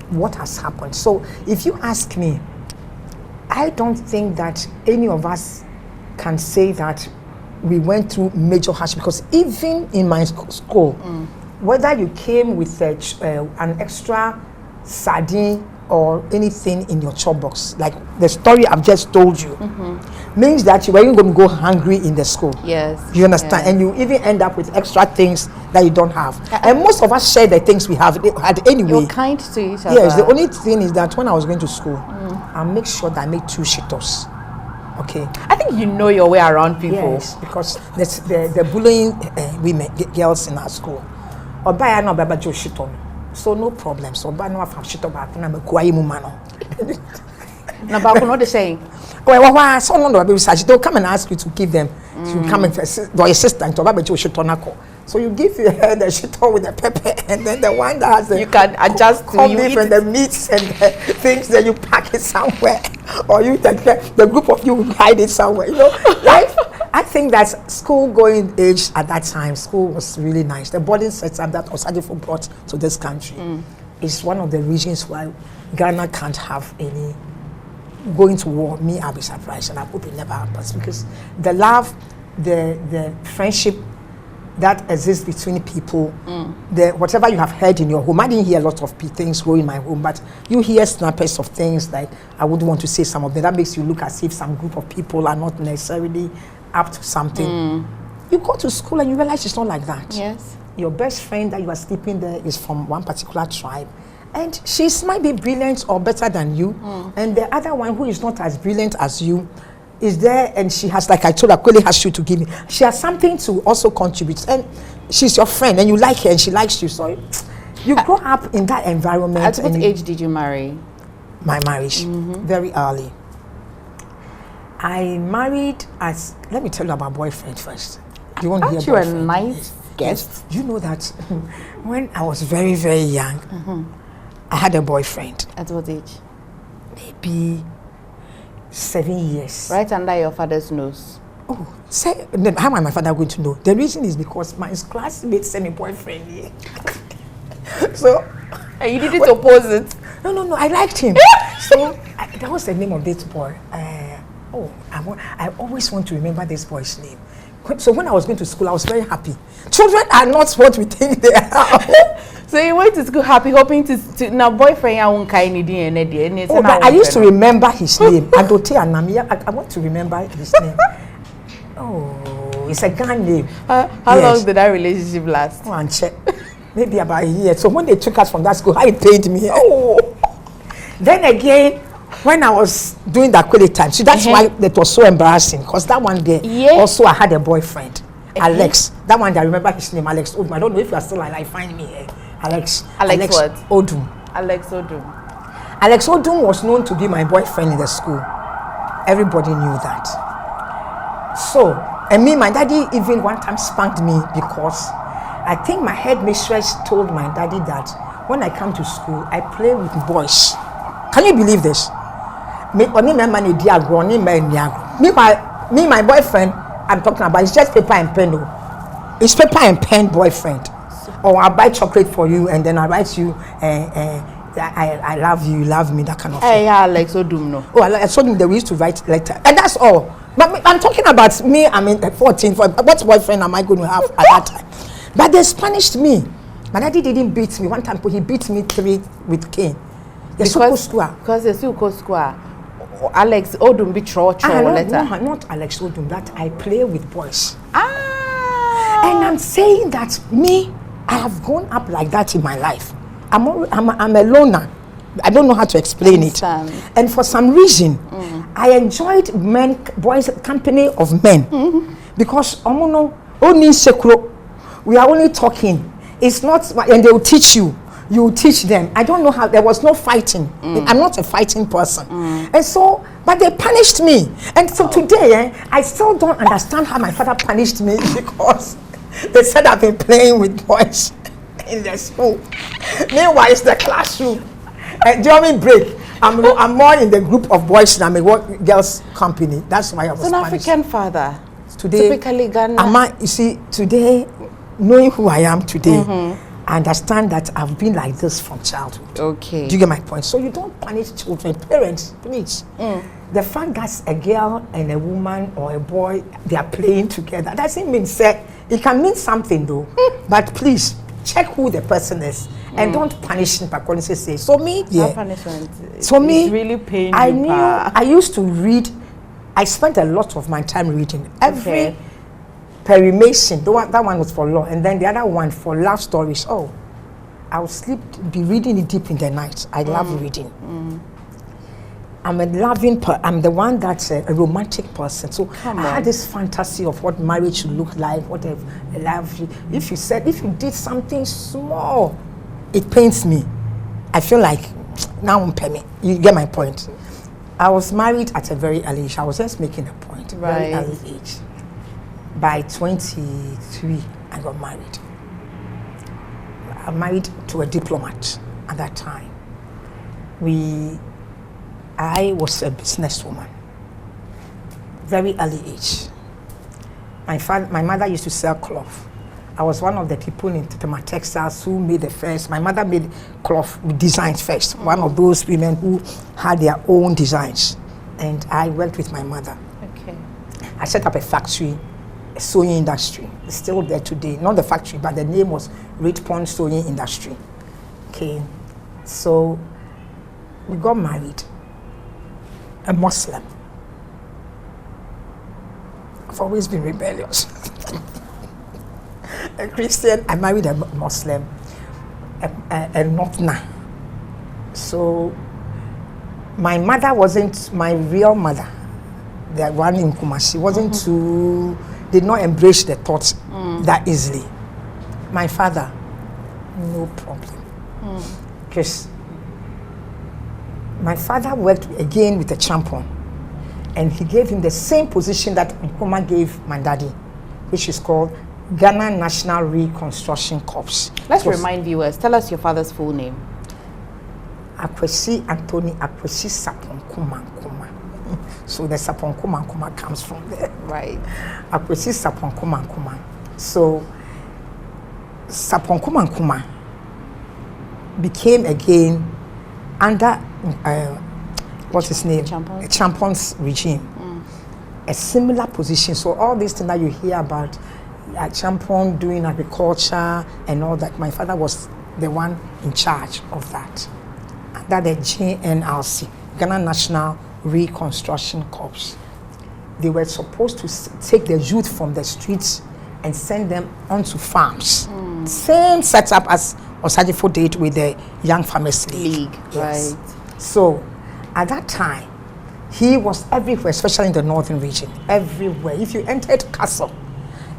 What has happened? So if you ask me, I don't think that any of us can say that we went through major hardship, because even in my school, whether you came with an extra sardine or anything in your chop box, like the story I've just told you, means that you weren't going to go hungry in the school. Yes. You understand? Yes. And you even end up with extra things that you don't have. And most of us share the things we had anyway. You're kind to each other. Yes, the only thing is that when I was going to school, I make sure that I make 2 shitos. Okay. I think you know your way around people. Yes, because the bullying girls in our school. So no problem. So no the saying. Well, so no they'll come and ask you to give them. You come and your assistant to so you give her the shito with the pepper, and then the one that has the you can adjust to you beef and the meats and the things, that you pack it somewhere, or you the group of you hide it somewhere. You know, life. I think that school going age at that time, school was really nice. The boarding setup that Osadifo brought to this country is one of the reasons why Ghana can't have any going to war. Me, I'll be surprised, and I hope it never happens, because the love, the friendship that exists between people, whatever you have heard in your home. I didn't hear a lot of things go in my home, but you hear snippets of things, like I wouldn't want to say some of them. That makes you look as if some group of people are not necessarily up to something. You go to school and you realize it's not like that. Yes. Your best friend that you are sleeping there is from one particular tribe, and she might be brilliant or better than you, and the other one who is not as brilliant as you is there and she has, like I told her, Kweli has you to give me. She has something to also contribute. And she's your friend and you like her and she likes you. So you grow up in that environment. At what age did you marry? My marriage, very early. I married as, let me tell you about boyfriend first. You want to hear you boyfriend? A nice guest? Yes. You know that when I was very, very young, I had a boyfriend. At what age? Maybe 7 years. Right under your father's nose. Oh, then how am my father going to know? The reason is because my classmates sent me boyfriend here. So, and you didn't oppose it? No, I liked him. So, that was the name of this boy. I always want to remember this boy's name. So when I was going to school, I was very happy. Children are not what we think they are. So you went to school happy, hoping to now boyfriend I won't kind of but I used to remember his name. Adote Anamia. I want to remember his name. Oh, it's a Ghana name. How long did that relationship last? Oh, and check. Maybe about a year. So when they took us from that school, how it paid me. Oh. Then again, when I was doing that quality time, so that's why that was so embarrassing. Because that one day, also I had a boyfriend, Alex. That one day, I remember his name, Alex Odum. I don't know if you are still alive. Find me here. Alex what? Odum. Alex Odum. Alex Odum was known to be my boyfriend in the school. Everybody knew that. So, and me, my daddy even one time spanked me because I think my headmistress told my daddy that when I come to school, I play with boys. Can you believe this? Me, my boyfriend, I'm talking about, it's just paper and pen. It's paper and pen boyfriend. Or I buy chocolate for you and then I write you, I love you, you love me, that kind of thing. Hey, Alex Odum, no. Oh, I told him that we used to write letter. And that's all. But I'm talking about me, I mean, 14. What boyfriend am I going to have at that time? But they punished me. My daddy didn't beat me. One time he beat me 3 with cane. Because the Suko Square, Alex Odum be letter. Not Alex Odum, that I play with boys. And I'm saying that me, I have grown up like that in my life. I'm a loner. I don't know how to explain it. And for some reason, I enjoyed boys' company of men. Because we are only talking. It's not, and they will teach you. You teach them. I don't know how, there was no fighting. I'm not a fighting person. And so, but they punished me. And so today, I still don't understand how my father punished me because they said I've been playing with boys in the school. Meanwhile, it's the classroom. And during break, I'm more in the group of boys than I'm a girls' company. That's why I was an African father. Today, typically Ghana. You see, today, knowing who I am today, I understand that I've been like this from childhood. Okay. Do you get my point? So you don't punish children. Parents, please. The fact that a girl and a woman or a boy, they are playing together, doesn't mean it can mean something though. But please, check who the person is. And don't punish him according to say. So me, punishment. So me, really pain. I used to read. I spent a lot of my time reading. Every Perimation, that one was for law, and then the other one for love stories. Oh, I would be reading it deep in the night. I love reading. I'm I'm the one that's a romantic person. So I had this fantasy of what marriage should look like, what a love. If you did something small, it pains me. I feel like now I'm penny. You get my point. I was married at a very early age. I was just making a point. Very early age. By 23, I got married. I'm married to a diplomat at that time. I was a businesswoman. Very early age. My mother used to sell cloth. I was one of the people in Tema Textiles who made the first. My mother made cloth with designs first. One of those women who had their own designs. And I worked with my mother. Okay. I set up a factory, a sewing industry. It's still there today. Not the factory, but the name was Red Pond Sewing Industry. Okay. So we got married. A Muslim. I've always been rebellious. A Christian, I married a Muslim, a Northerner. So my mother wasn't my real mother. the one in Kumasi, wasn't too, did not embrace the thoughts that easily. My father, no problem. Because my father worked again with a champion, and he gave him the same position that Nkrumah gave my daddy, which is called Ghana National Reconstruction Corps. Let's remind viewers, tell us your father's full name. Akwesi Anthony Akwesi Sarpong Kumankumah. So the Sarpong Kumankumah comes from there. Right. Akwesi Sarpong Kumankumah. So Sarpong Kumankumah became again under what's his name? Champion's regime. A similar position. So all these things that you hear about Champion doing agriculture and all that, my father was the one in charge of that. Under the GNRC, Ghana National Reconstruction Corps. They were supposed to take the youth from the streets and send them onto farms. Same setup as Osajifo did with the Young Farmers League. Yes. Right. So at that time, he was everywhere, especially in the northern region. Everywhere. If you entered Castle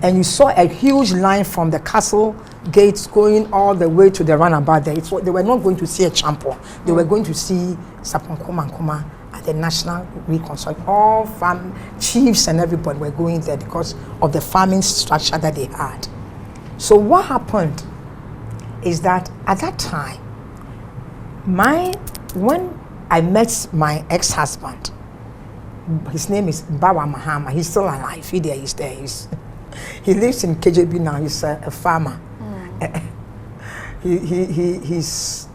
and you saw a huge line from the Castle gates going all the way to the runabout there, they were not going to see a champion. They were going to see Sarpong Kumankumah at the National Reconstruction. All farm chiefs and everybody were going there because of the farming structure that they had. So what happened is that at that time, when I met my ex-husband, his name is Bawa Mahama. He's still alive. He's there. He lives in KJB now. He's a farmer. He's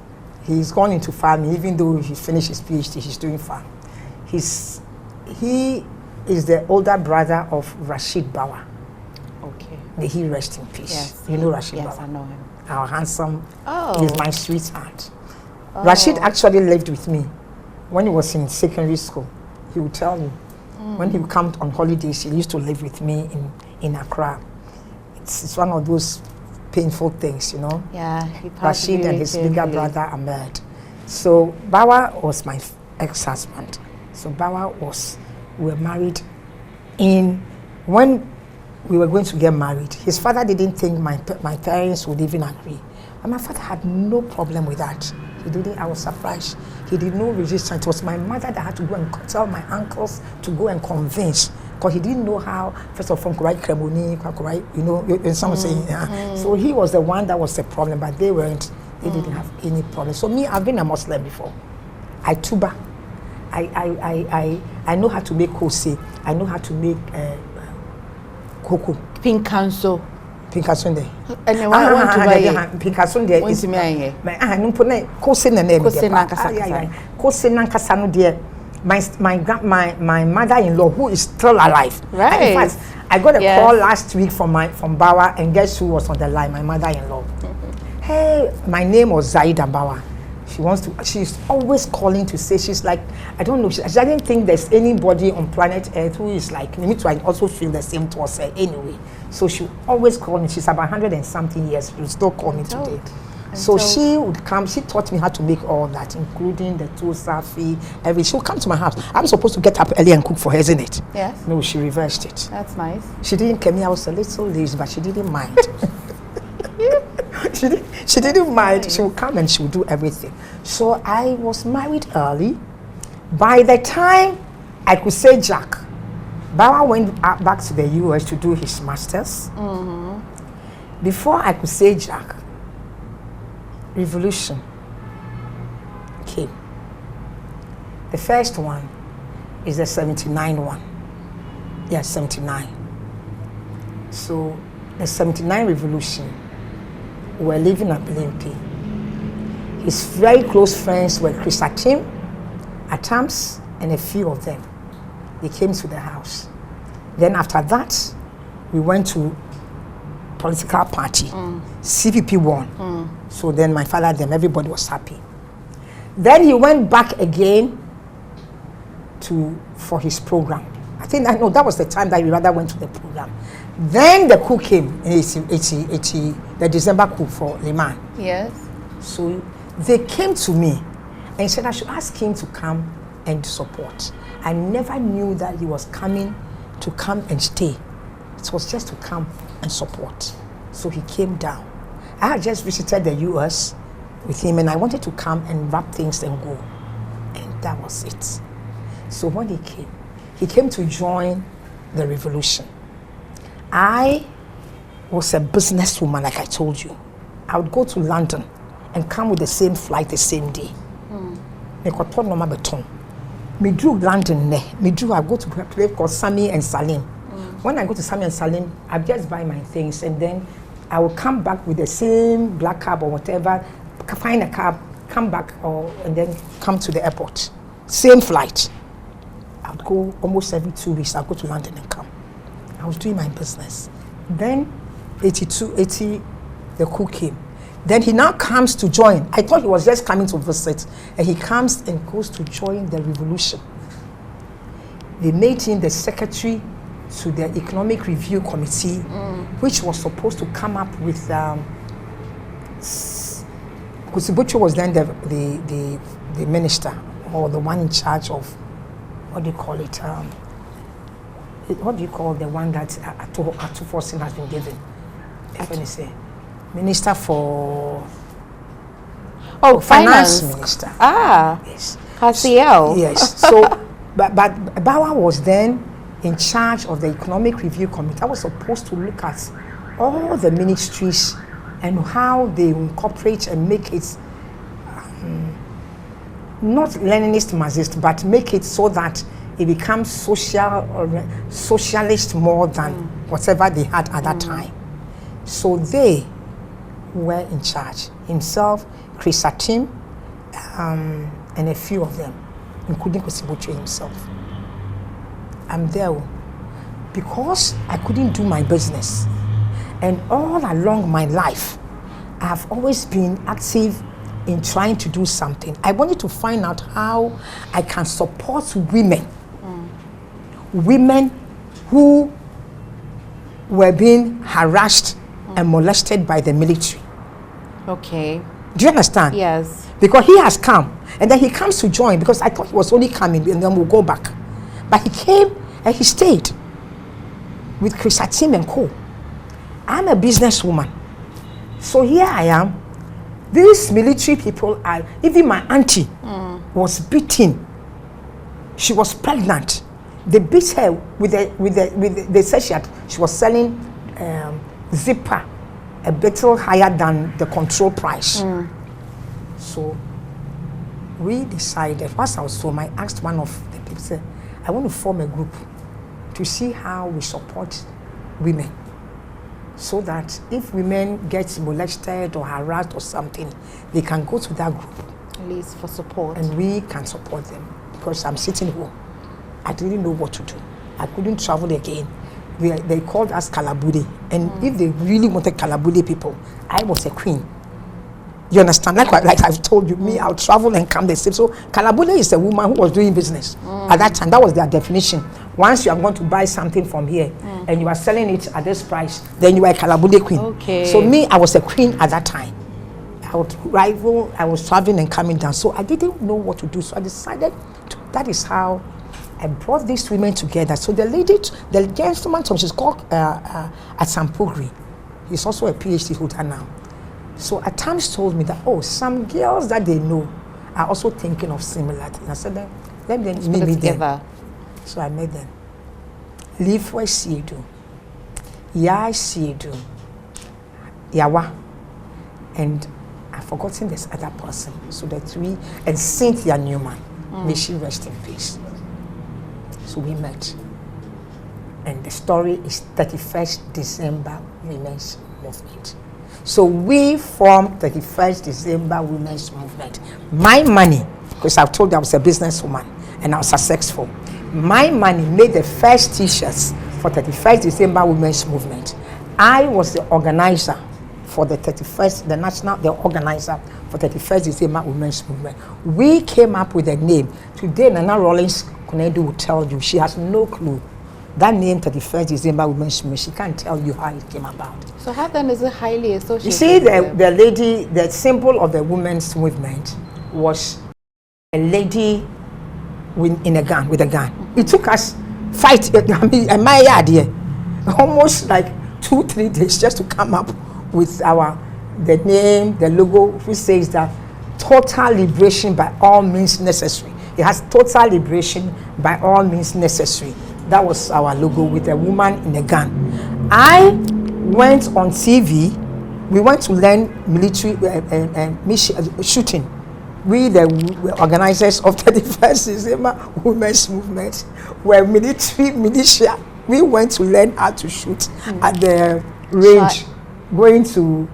gone into farming. Even though he finished his PhD, he's doing farm. He is the older brother of Rashid Bawa. Okay. May he rest in peace. Yes. You know Rashid Bawa? Yes, I know him. Our handsome. Oh. He's my sweetheart. Oh. Rashid actually lived with me when he was in secondary school. He would tell me when he would come on holidays, he used to live with me in Accra. It's one of those painful things, you know. Yeah. Rashid and his bigger brother Ahmed. So Bawa was my ex-husband. So we were married when we were going to get married. His father didn't think my parents would even agree. And my father had no problem with that. He didn't. I was surprised. He did no resistance. It was my mother that had to go and tell my uncles to go and convince, because he didn't know how. First of all, you know, some saying. Yeah. So he was the one that was the problem, but they weren't. They didn't have any problem. So me, I've been a Muslim before. I tuba. I know how to make kose. I know how to make cocoa. Pinkanso. Pinkasunde. And then I want to buy Pinkasunde is me. No pone kose na name. Kose na kasano dear. My mother-in-law, who is still alive. Right. And in fact, I got a call last week from Bawa, and guess who was on the line? My mother-in-law. Hey, my name was Zaida Bawa. She's always calling to say, she's like, I don't know, I didn't think there's anybody on planet Earth who is like me. I also feel the same towards her anyway. So she always called me. She's about 100 and something years. She'll still call me today. So she would come, she taught me how to make all that, including the tosafi, everything. She'll come to my house. I'm supposed to get up early and cook for her, isn't it? Yes. No, she reversed it. That's nice. She didn't care me. I was a little lazy, but she didn't mind. She didn't mind. She would come and she would do everything. So I was married early. By the time I could say Jack, Bawa went back to the US to do his master's. Before I could say Jack, revolution came. The first one is the 79 one. Yeah, 79. So the 79 revolution, we were living at Blimpi. His very close friends were Chris Akim, Atams, and a few of them. They came to the house. Then after that, we went to political party. CPP won. So then my father, everybody was happy. Then he went back again for his program. That was the time that we rather went to the program. Then the coup came in 80, the December coup for Liman. Yes. So they came to me and said I should ask him to come and support. I never knew that he was coming to come and stay. It was just to come and support. So he came down. I had just visited the US with him and I wanted to come and wrap things and go. And that was it. So when he came to join the revolution. I was a businesswoman, like I told you. I would go to London and come with the same flight the same day. Me drew London, I go to a place called Sami and Salim. When I go to Sami and Salim, I just buy my things and then I will come back with the same black cab or whatever, find a cab, come back and then come to the airport. Same flight. I would go almost every 2 weeks. I'll go to London and come. I was doing my business. Then 80, the coup came. Then he now comes to join. I thought he was just coming to visit. And he comes and goes to join the revolution. They made him the secretary to the Economic Review Committee, which was supposed to come up with, Kusibucho was then the minister, or the one in charge of, what do you call it? What do you call the one that Atufosin has been given? Let me say. Minister for finance minister. Yes. Hasiel. Yes. So, but Bawa was then in charge of the Economic Review Committee. I was supposed to look at all the ministries and how they incorporate and make it not Leninist Marxist, but make it so that it becomes socialist more than whatever they had at that time. So they were in charge. Himself, Chris Atim, and a few of them, including Kosibuche himself. I'm there because I couldn't do my business. And all along my life, I have always been active in trying to do something. I wanted to find out how I can support women. Women who were being harassed and molested by the military. Okay. Do you understand? Yes. Because he has come, and then he comes to join, because I thought he was only coming and then we'll go back. But he came and he stayed with Chris Atim and co. I'm a businesswoman. So here I am. These military people are, even my auntie was beaten. She was pregnant. They beat her with they said she was selling zipper a bit higher than the control price. So we decided, once I was home, I asked one of the people, said, I want to form a group to see how we support women, so that if women get molested or harassed or something, they can go to that group. At least for support. And we can support them, because I'm sitting home. I didn't know what to do. I couldn't travel again. They called us Kalabudi. And if they really wanted Kalabudi people, I was a queen. You understand? Like I've told you, me, I'll travel and come the same. So Kalabudi is a woman who was doing business. At that time, that was their definition. Once you are going to buy something from here and you are selling it at this price, then you are a Kalabudi queen. Okay. So me, I was a queen at that time. I was traveling and coming down. So I didn't know what to do. So I decided that is how I brought these women together. So the gentleman, she's called Atsampugri. He's also a PhD holder now. So at times told me that, some girls that they know are also thinking of similar things. I said, let them meet them. So I made them. Live where see do. Yeah, see do. Yawa. And I've forgotten this other person. So the three, and Cynthia Newman. May she rest in peace. So we met. And the story is 31st December Women's Movement. So we formed 31st December Women's Movement. My money, because I've told you I was a businesswoman and I was successful. My money made the first t-shirts for 31st December Women's Movement. I was the organizer for the 31st, the organizer for 31st December Women's Movement. We came up with a name. Today, Nana Rollins Kunedu will tell you, she has no clue. That name, 31st December Women's Movement, she can't tell you how it came about. So how then is it highly associated? You see, the lady, the symbol of the women's movement was a lady with a gun. It took us fight. I mean, my idea, almost like 2-3 days just to come up with the name, the logo, which says that total liberation by all means necessary. It has total liberation by all means necessary. That was our logo with a woman in a gun. I went on TV. We went to learn military shooting. We, the organizers of 31st December Women's Movement, were militia. We went to learn how to shoot at the range, going to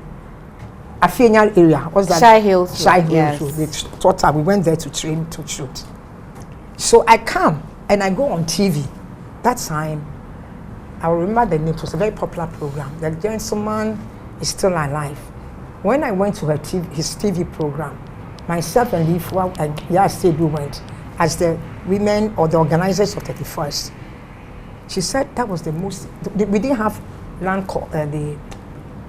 Afenian area. What's that? Shy Hills. Yes. We went there to train to shoot. So I come and I go on TV. That time, I remember the name. It was a very popular program. The gentleman is still alive. When I went to his TV program, myself and Lifwa and Yasedu went as the women or the organizers of 31st. She said that was the most. We didn't have land call, the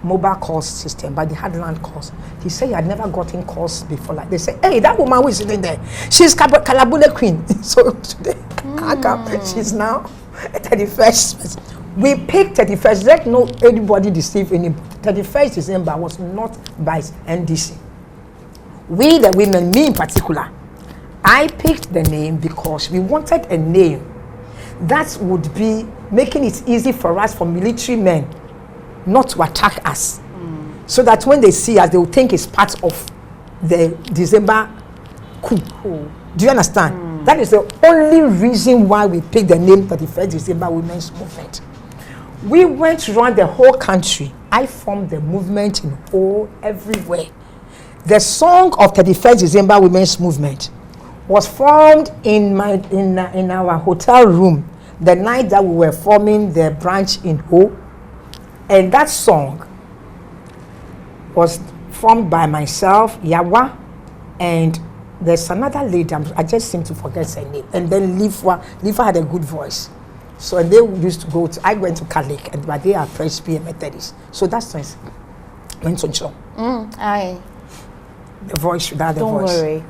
mobile calls system, but they had land calls. He said he had never gotten calls before. Like they said, hey, that woman who is sitting there, she's Kalabule Queen. So today, she's now 31st. We picked 31st. Let no anybody deceive anybody. 31st December was not by NDC. We, the women, me in particular, I picked the name because we wanted a name that would be making it easy for us, for military men, not to attack us. So that when they see us, they will think it's part of the December coup. Do you understand? That is the only reason why we picked the name 31st December Women's Movement. We went around the whole country. I formed the movement everywhere. The song of 31st December Women's Movement was formed in our hotel room the night that we were forming the branch in Ho. And that song was formed by myself, Yawa, and there's another lady, I just seem to forget her name. And then Lifa had a good voice. So and they used to I went to Catholic, but they are Presbyterian Methodist. So that's nice. Went to John. Aye. The voice without the voice. Don't worry.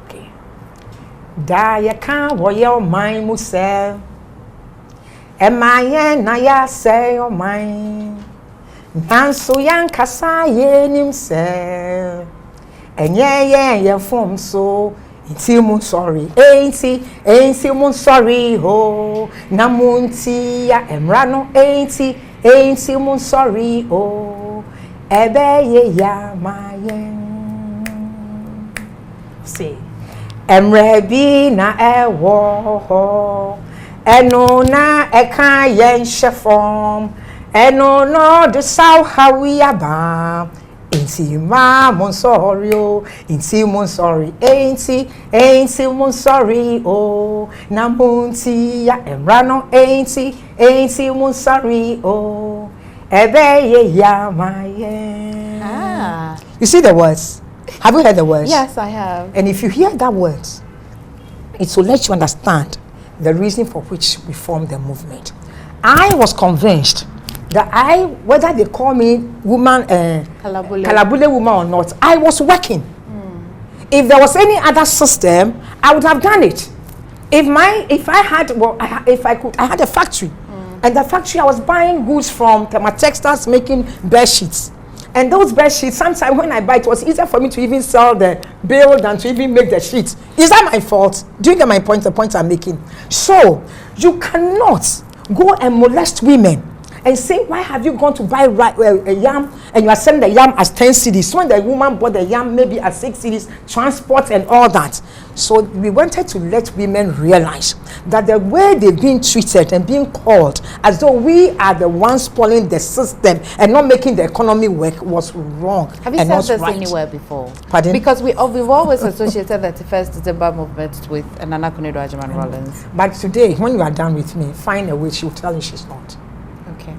Okay. Da ya kan wo your mind musel. Emaye na ya say your mind. Nanso yan kasa ye nimsel. Enye ye form so. Inti mun sorry. Ain't mun sorry ho. Na munti ya emrano ain't mun sorry ho. Ebe ye ya mayen. See, Emrebi na ewo eno na eka yen shefom eno no de saw hawiya ba inti ma mon sorry o inti mon sorry ain't mon sorry o na munti ya emrano ain't mon sorry o ebe ye ya mayen. You see the words? Have you heard the words? Yes, I have. And if you hear that words, it will let you understand the reason for which we formed the movement. I was convinced that whether they call me woman, Kalabule woman or not, I was working. If there was any other system, I would have done it. If I had a factory, and the factory I was buying goods from Tema Textiles, making bed sheets. And those bed sheets, sometimes when I buy it, was easier for me to even sell the bill than to even make the sheets. Is that my fault? Do you get my point? The point I'm making. So you cannot go and molest women and say, why have you gone to buy a yam and you are selling the yam as 10 cedis when the woman bought the yam maybe at 6 cedis, transport and all that. So we wanted to let women realize that the way they've been treated and being called as though we are the ones spoiling the system and not making the economy work was wrong. Have you said this anywhere before? Pardon? Because we've always associated the 31st December movement with Nana Sarpong Rollins. But today, when you are done with me, find a way, she will tell you she's not. Okay.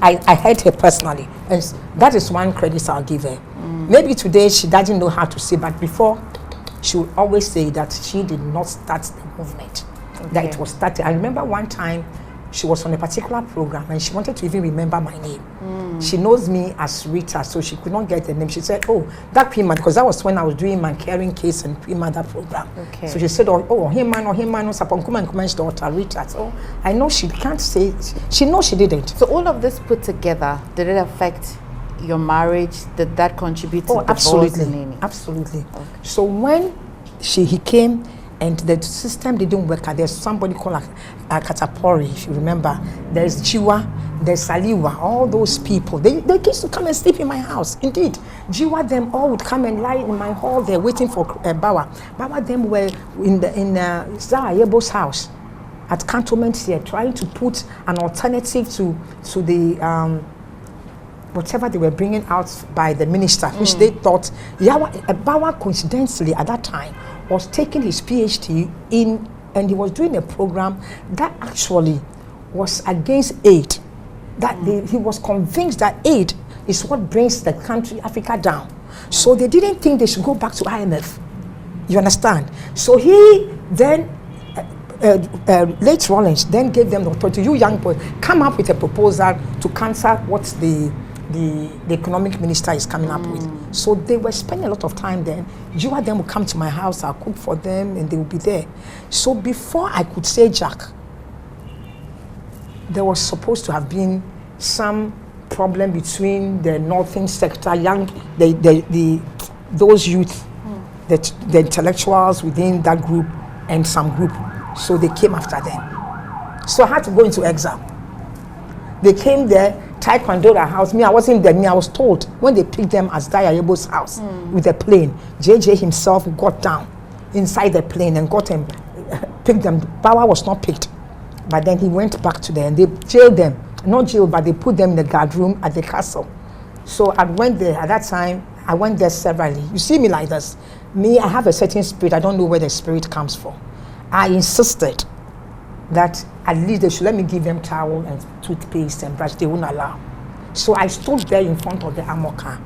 I heard her personally, and that is one credit I'll give her. Maybe today she doesn't know how to say, but before she would always say that she did not start the movement, that it was started. I remember one time she was on a particular program and she wanted to even remember my name. She knows me as Rita, so she could not get the name. She said, oh, that Prima, because that was when I was doing my caring case and Prima, that program. Okay. So she said, oh, him man, Sarpong Kumankumah's daughter, Rita. So I know she can't say, she knows she didn't. So all of this put together, did it affect your marriage? Did that contribute to divorce? Absolutely, absolutely. Okay. So when he came, and the system didn't work. There's somebody called a Katapori, if you remember. There's Jiwa, there's Saliwa, all those people. They used to come and sleep in my house. Indeed, Jiwa them all would come and lie in my hall there waiting for Bawa. Bawa them were in Zara Yebo's house at cantonment here, trying to put an alternative to the whatever they were bringing out by the minister, which they thought Bawa coincidentally at that time was taking his PhD in, and he was doing a program that actually was against aid. That he was convinced that aid is what brings the country, Africa, down. So they didn't think they should go back to IMF. You understand? So he then, late Rollins, then gave them the authority, you young boys, come up with a proposal to cancel what the economic minister is coming up with. So they were spending a lot of time there. You and them would come to my house, I'll cook for them, and they would be there. So before I could say Jack, there was supposed to have been some problem between the northern sector, those youth, the intellectuals within that group, and some group. So they came after them. So I had to go into exile. They came there, Taekwondo house. Me, I wasn't there. Me, I was told when they picked them as Dayayebo's house with a plane. JJ himself got down inside the plane and got him, picked them. Bawa was not picked, but then he went back to them. They jailed them, not jailed, but they put them in the guard room at the castle. So I went there at that time. I went there severally. You see me like this. Me, I have a certain spirit. I don't know where the spirit comes from. I insisted that at least they should let me give them towel and toothpaste and brush. They wouldn't allow. So I stood there in front of the armor car.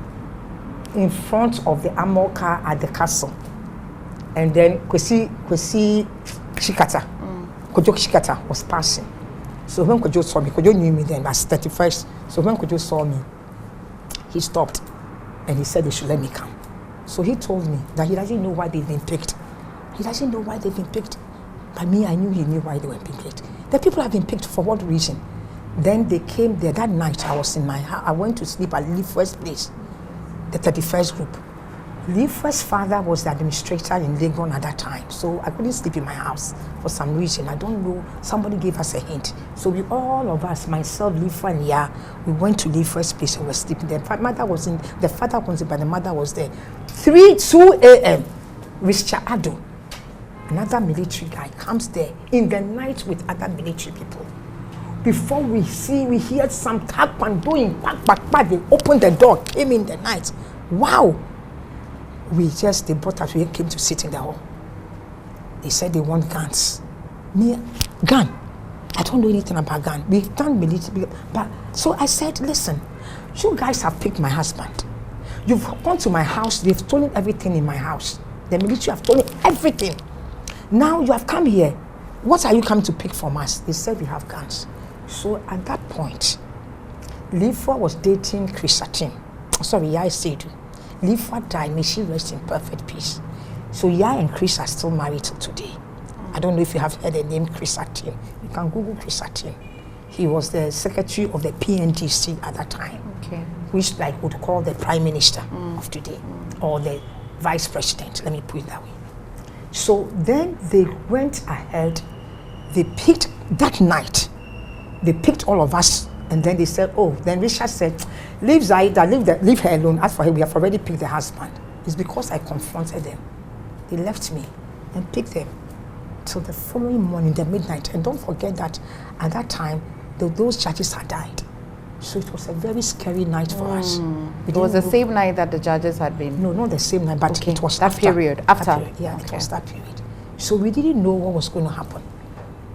In front of the armor car at the castle. And then Kwesi Shikata, Kojo Shikata was passing. So when Kojo saw me, Kojo knew me then, as 31st. So when Kojo saw me, he stopped and he said they should let me come. So he told me that he doesn't know why they've been picked. He doesn't know why they've been picked. But me, I knew he knew why they were being picked. The people have been picked for what reason? Then they came there. That night I was in my house. I went to sleep at Leafwest's place, the 31st group. Leafwest's father was the administrator in Legon at that time. So I couldn't sleep in my house for some reason. I don't know. Somebody gave us a hint. So we all of us, myself, Leafwa and Ya, we went to Leafwest's place and were sleeping there. The mother was in, the father wasn't, but the mother was there. 2 a.m. Richard Ado, another military guy, comes there in the night with other military people. Before we heard some taekwondo in back, they opened the door, came in the night. Wow! They brought us, we came to sit in the hall. They said they want guns. Me, gun. I don't know anything about gun. We've done military, but so I said, listen, you guys have picked my husband. You've gone to my house, they've stolen everything in my house. The military have stolen everything. Now you have come here. What are you coming to pick from us? They said we have guns. So at that point, Leafwa was dating Chrisatine. Sorry, Yai Seidu. Leafwa died, may she rest in perfect peace. So Yai and Chris are still married till today. I don't know if you have heard the name Chrisatine. You can Google Chrisatine. He was the secretary of the PNDC at that time, which like would call the prime minister of today, or the vice president, let me put it that way. So then they went ahead, they picked that night, they picked all of us, and then they said, oh, then Richard said, leave Zaida, leave her alone. As for her, we have already picked the husband. It's because I confronted them. They left me and picked them till the following morning, the midnight. And don't forget that at that time, those judges had died. So it was a very scary night for us. It was the same night that the judges had been? No, not the same night, but it was that period. After? That period. Yeah, it was that period. So we didn't know what was going to happen.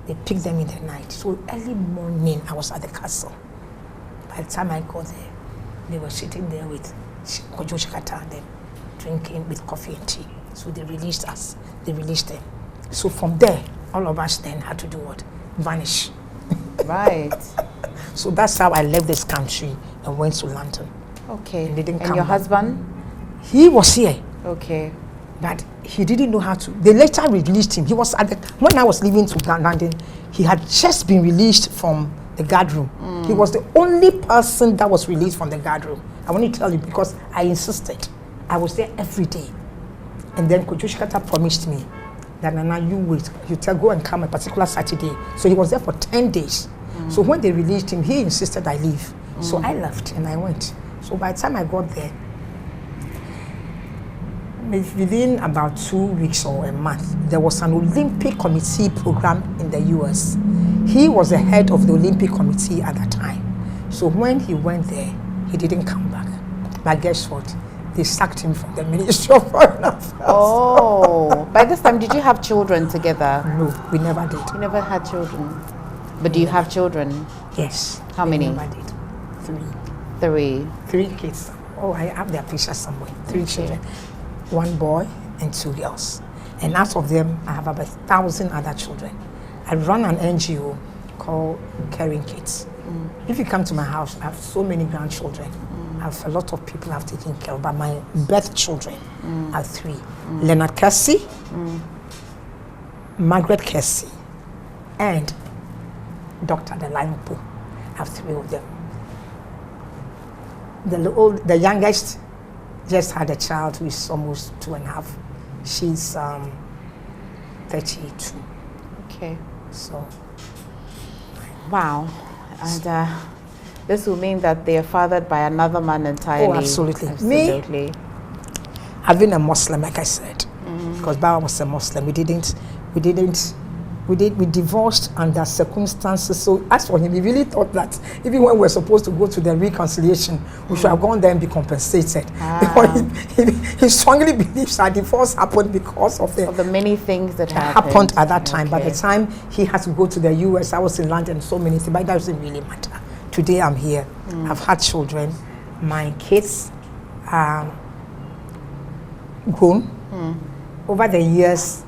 They picked them in the night. So early morning, I was at the castle. By the time I got there, they were sitting there with Kojo Shikata and them, drinking with coffee and tea. So they released us. They released them. So from there, all of us then had to do what? Vanish. Right. So that's how I left this country and went to London. Okay. And didn't and come your back. husband? He was here, Okay. but he didn't know how to. They later released him. He was at the, when I was leaving to London, he had just been released from the guard room. He was the only person that was released from the guard room. I want to tell you because I insisted. I was there every day. And then Kojoshikata promised me that, Nana, you wait. You tell, go and come a particular Saturday. So he was there for 10 days. So when they released him, he insisted I leave. So I left and I went. So by the time I got there, within about 2 weeks or a month, there was an Olympic Committee program in the US. He was the head of the Olympic Committee at that time. So when he went there, he didn't come back. But guess what? They sacked him from the Ministry of Foreign Affairs. Oh, by this time, did you have children together? No, we never did. You never had children. But do you have children? Yes. How many? We never did. 3. 3. 3 kids. Oh, I have their pictures somewhere. 3 children. 1 boy and 2 girls. And out of them, I have about 1,000 other children. I run an NGO called Caring Kids. If you come to my house, I have so many grandchildren. I have a lot of people I've taken care of, but my birth children are 3. Leonard Kessie, Margaret Kessie, and Dr. Delanpo. I have 3 of them. The youngest just had a child who is almost 2.5. She's 32. Okay. So. Wow. And this will mean that they are fathered by another man entirely. Oh, absolutely. Absolutely. Me, I've been a Muslim, like I said, because Baba was a Muslim. We divorced under circumstances. So as for him, he really thought that even when we were supposed to go to the reconciliation, we should have gone there and be compensated. Because he strongly believes that divorce happened because of the many things that happened at that time. By the time he had to go to the US, I was in London, so many things, but that doesn't really matter. Today I'm here. I've had children. My kids are grown. Over the years,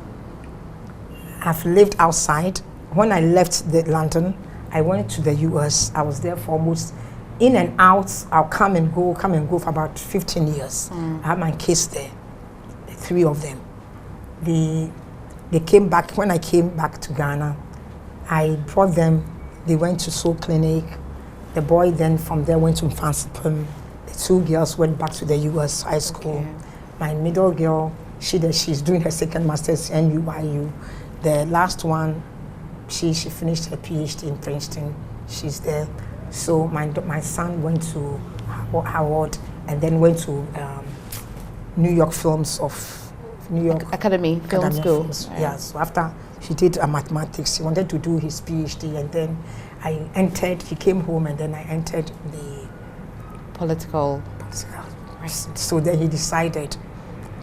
I've lived outside. When I left London, I went to the US. I was there for almost in and out. I'll come and go for about 15 years. I had my kids there, 3 of them. They came back. When I came back to Ghana, I brought them. They went to Soul Clinic. The boy then from there went to Mfansipum. The 2 girls went back to the US high school. Okay. My middle girl, she's doing her second master's in NYU. The last one, she finished her PhD in Princeton. She's there. So my son went to Howard and then went to New York Academy Film School. Right. Yeah. So after he did mathematics, he wanted to do his PhD, and then he came home, and then I entered the political. So then he decided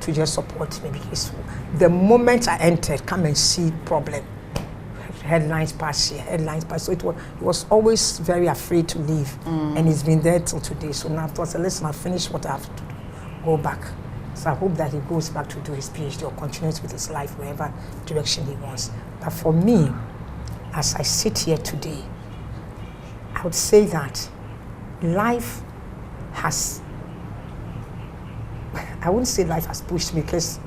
to just support me, because the moment I entered, come and see problem. Headlines pass here, headlines pass. So he was always very afraid to leave, and he's been there till today. So now I thought, listen, I'll finish what I have to do, go back. So I hope that he goes back to do his PhD or continues with his life, wherever direction he wants. But for me, as I sit here today, I would say that life has, I wouldn't say life has pushed me, because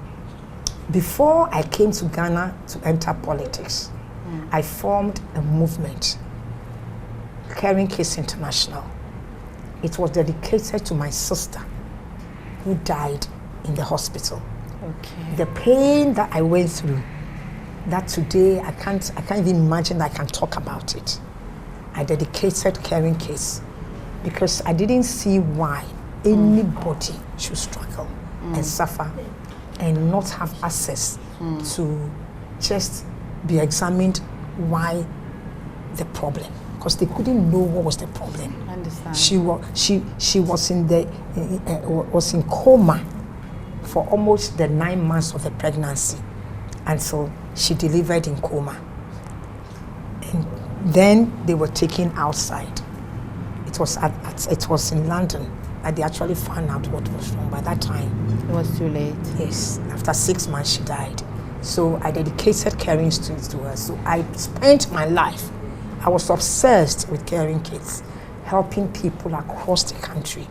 before I came to Ghana to enter politics, I formed a movement, Caring Kids International. It was dedicated to my sister who died in the hospital. Okay. The pain that I went through, that today I can't even imagine that I can talk about it. I dedicated Caring Kids because I didn't see why anybody should struggle and suffer and not have access to just be examined why the problem, because they couldn't know what was the problem. I understand. She was in coma for almost the 9 months of the pregnancy until she delivered in coma. And then they were taken outside. It was in London that they actually found out what was wrong. By that time, it was too late. Yes, after 6 months she died. So I dedicated Caring Streets to her. So I spent my life I was obsessed with caring kids, helping people across the country.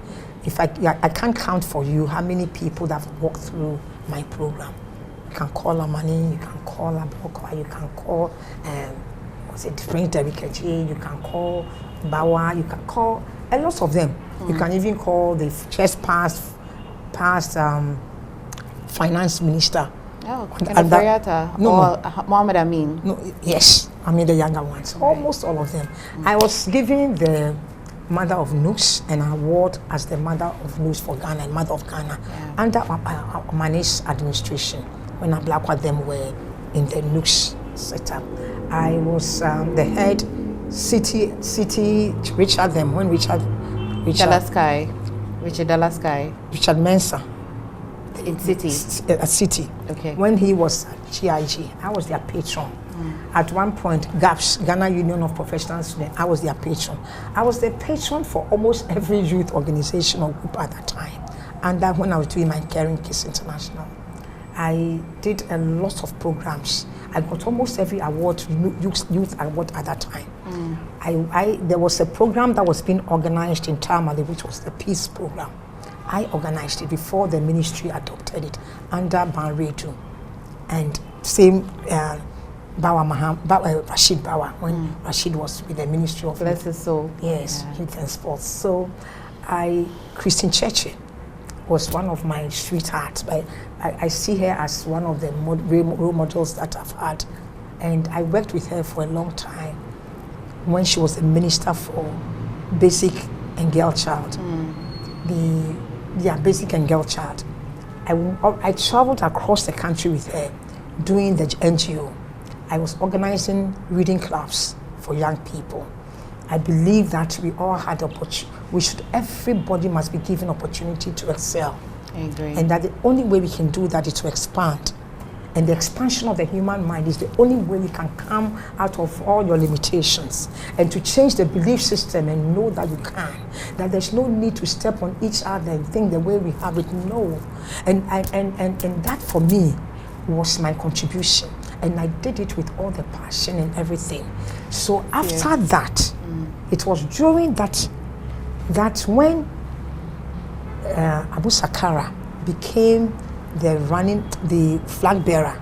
I can't count for you how many people that have walked through my program. You can call Amani, you can call Aboka, you can call Prince Derek, you can call Bawa, you can call a lot of them. You can even call the just past finance minister. Oh, Mohammed Amin. No, yes, I mean the younger ones. Right. Almost all of them. I was given the Mother of Nooks an award as the Mother of Nooks for Ghana and Mother of Ghana under Mani's administration when Ablakwa them were in the Nooks setup. I was the head city Richard them when Richard Mensah in city. City. Okay. When he was GIG, I was their patron. At one point, GAPS, Ghana Union of Professional Students, I was their patron. I was the patron for almost every youth organization or group at that time. And that when I was doing my Caring Kids International, I did a lot of programs. I got almost every award, youth award at that time. There was a program that was being organized in Tamale, which was the Peace Program. I organized it before the ministry adopted it under Ban Redu. And same Rashid Bawa, when Rashid was with the Ministry of Bless his soul. Yes, Youth and Sports. So Christine Cheche was one of my sweethearts. I see her as one of the role models that I've had. And I worked with her for a long time when she was a minister for Basic and Girl Child. Basic and Girl Child. I traveled across the country with her doing the NGO. I was organizing reading clubs for young people. I believe that we all had everybody must be given opportunity to excel. I agree. And that the only way we can do that is to expand. And the expansion of the human mind is the only way we can come out of all your limitations and to change the belief system and know that you can. That there's no need to step on each other and think the way we have it. No. And that for me was my contribution. And I did it with all the passion and everything. So after that, it was during that when Abu Sakara became the flag bearer,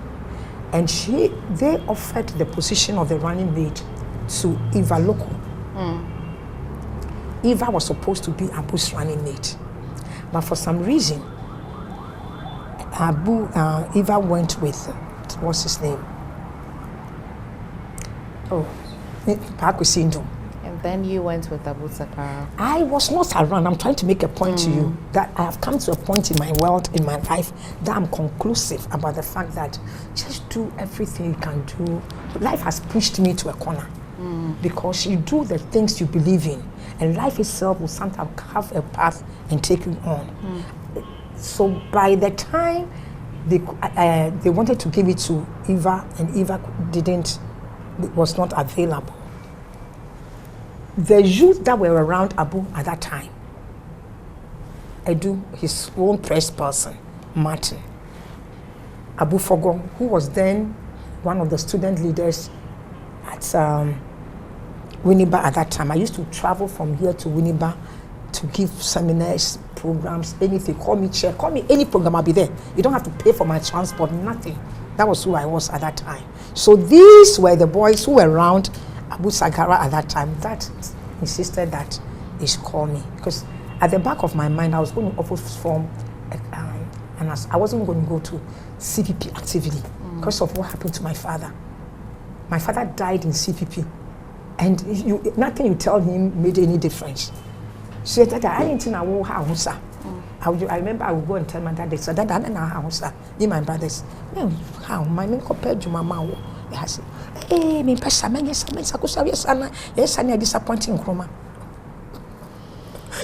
and they offered the position of the running mate to Eva Loko. Eva was supposed to be Abu's running mate, but for some reason, Eva went with what's his name? Pakusindo. And then you went with Abu Sakara. I was not around. I'm trying to make a point to you that I have come to a point in my world, in my life, that I'm conclusive about the fact that just do everything you can do. Life has pushed me to a corner because you do the things you believe in, and life itself will sometimes have a path and take you on. So by the time they wanted to give it to Eva, and Eva was not available. The youth that were around Abu at that time, his own press person, Martin, Abu Fogo, who was then one of the student leaders at Winneba at that time. I used to travel from here to Winneba to give seminars, programs, anything. Call me chair, call me any program, I'll be there. You don't have to pay for my transport, nothing. That was who I was at that time. So these were the boys who were around Abu Sakara at that time that insisted that they should call me. Because at the back of my mind, I was going to offer form, and I wasn't going to go to CPP activity because of what happened to my father. My father died in CPP, and nothing you tell him made any difference. So that I didn't know how. I remember I would go and tell my dad, they said, Dad, I don't know how, me, my brothers, how, my men compared to my mom. They said, hey, me, Pastor, yes, I'm disappointing, Chroma.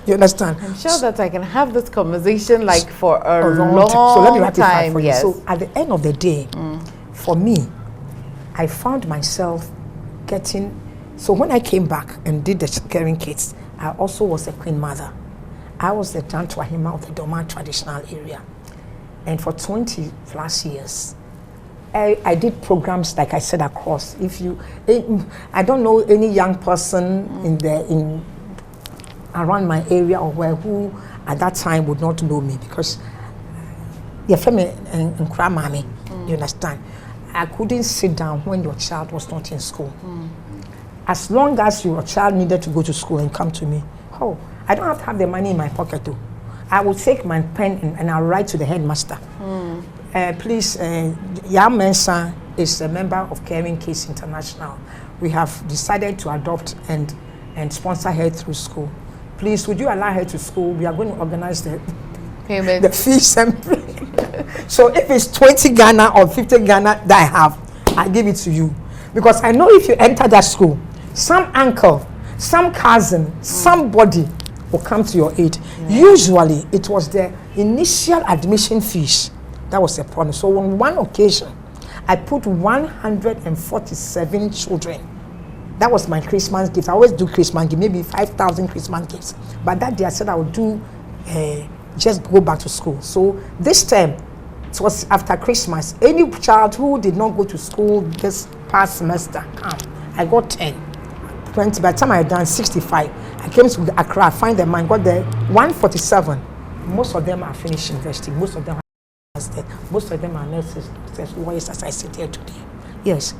You understand? I'm sure that I can have this conversation like for a long time. So let me ratify for yes. you. So at the end of the day, for me, I found myself getting, so when I came back and did the caring kids, I also was a queen mother. I was the Tantwahima of the Doma traditional area. And for 20 plus years, I did programs, like I said, across. If you, I don't know any young person around my area or where who at that time would not know me, because your family and Kramami, you understand. I couldn't sit down when your child was not in school. As long as your child needed to go to school and come to me, oh, I don't have to have the money in my pocket though. I will take my pen and I'll write to the headmaster. Please, Yam Mensah is a member of Caring Kids International. We have decided to adopt and sponsor her through school. Please, would you allow her to school? We are going to organize the payment, the fees and so if it's 20 Ghana or 50 Ghana that I have, I give it to you. Because I know if you enter that school, some uncle, some cousin, somebody will come to your aid. Usually, it was the initial admission fees that was a problem. So on one occasion, I put 147 children. That was my Christmas gift. I always do Christmas gift, maybe 5,000 Christmas gifts. But that day I said I would do, just go back to school. So this time, it was after Christmas. Any child who did not go to school this past semester, I got 10. 20. By the time I had done 65, I came to Accra, find them, and got there 147. Most of them are finished university. Most of them Most of them are nurses, lawyers, as I sit here today. Yes,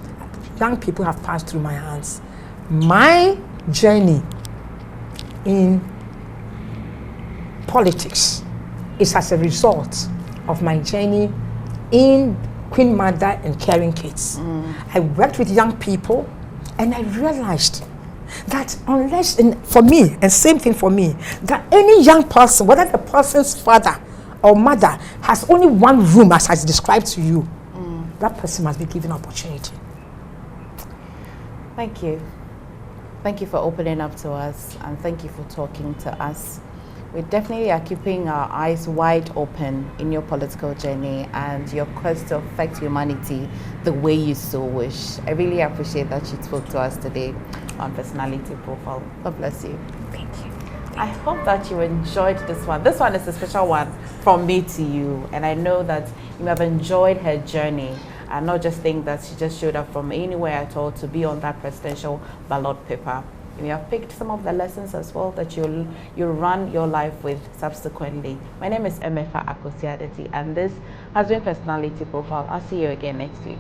young people have passed through my hands. My journey in politics is as a result of my journey in Queen Mother and Caring Kids. I worked with young people, and I realized that unless, for me, and same thing for me, that any young person, whether the person's father or mother has only one room, as I described to you, that person must be given opportunity. Thank you. Thank you for opening up to us, and thank you for talking to us. We definitely are keeping our eyes wide open in your political journey and your quest to affect humanity the way you so wish. I really appreciate that you spoke to us today on Personality Profile. God bless you. Thank you. I hope that you enjoyed this one. This one is a special one from me to you, and I know that you have enjoyed her journey and not just think that she just showed up from anywhere at all to be on that presidential ballot paper. You have picked some of the lessons as well that you'll run your life with subsequently. My name is Emefa Adeti, and this has been Personality Profile. I'll see you again next week.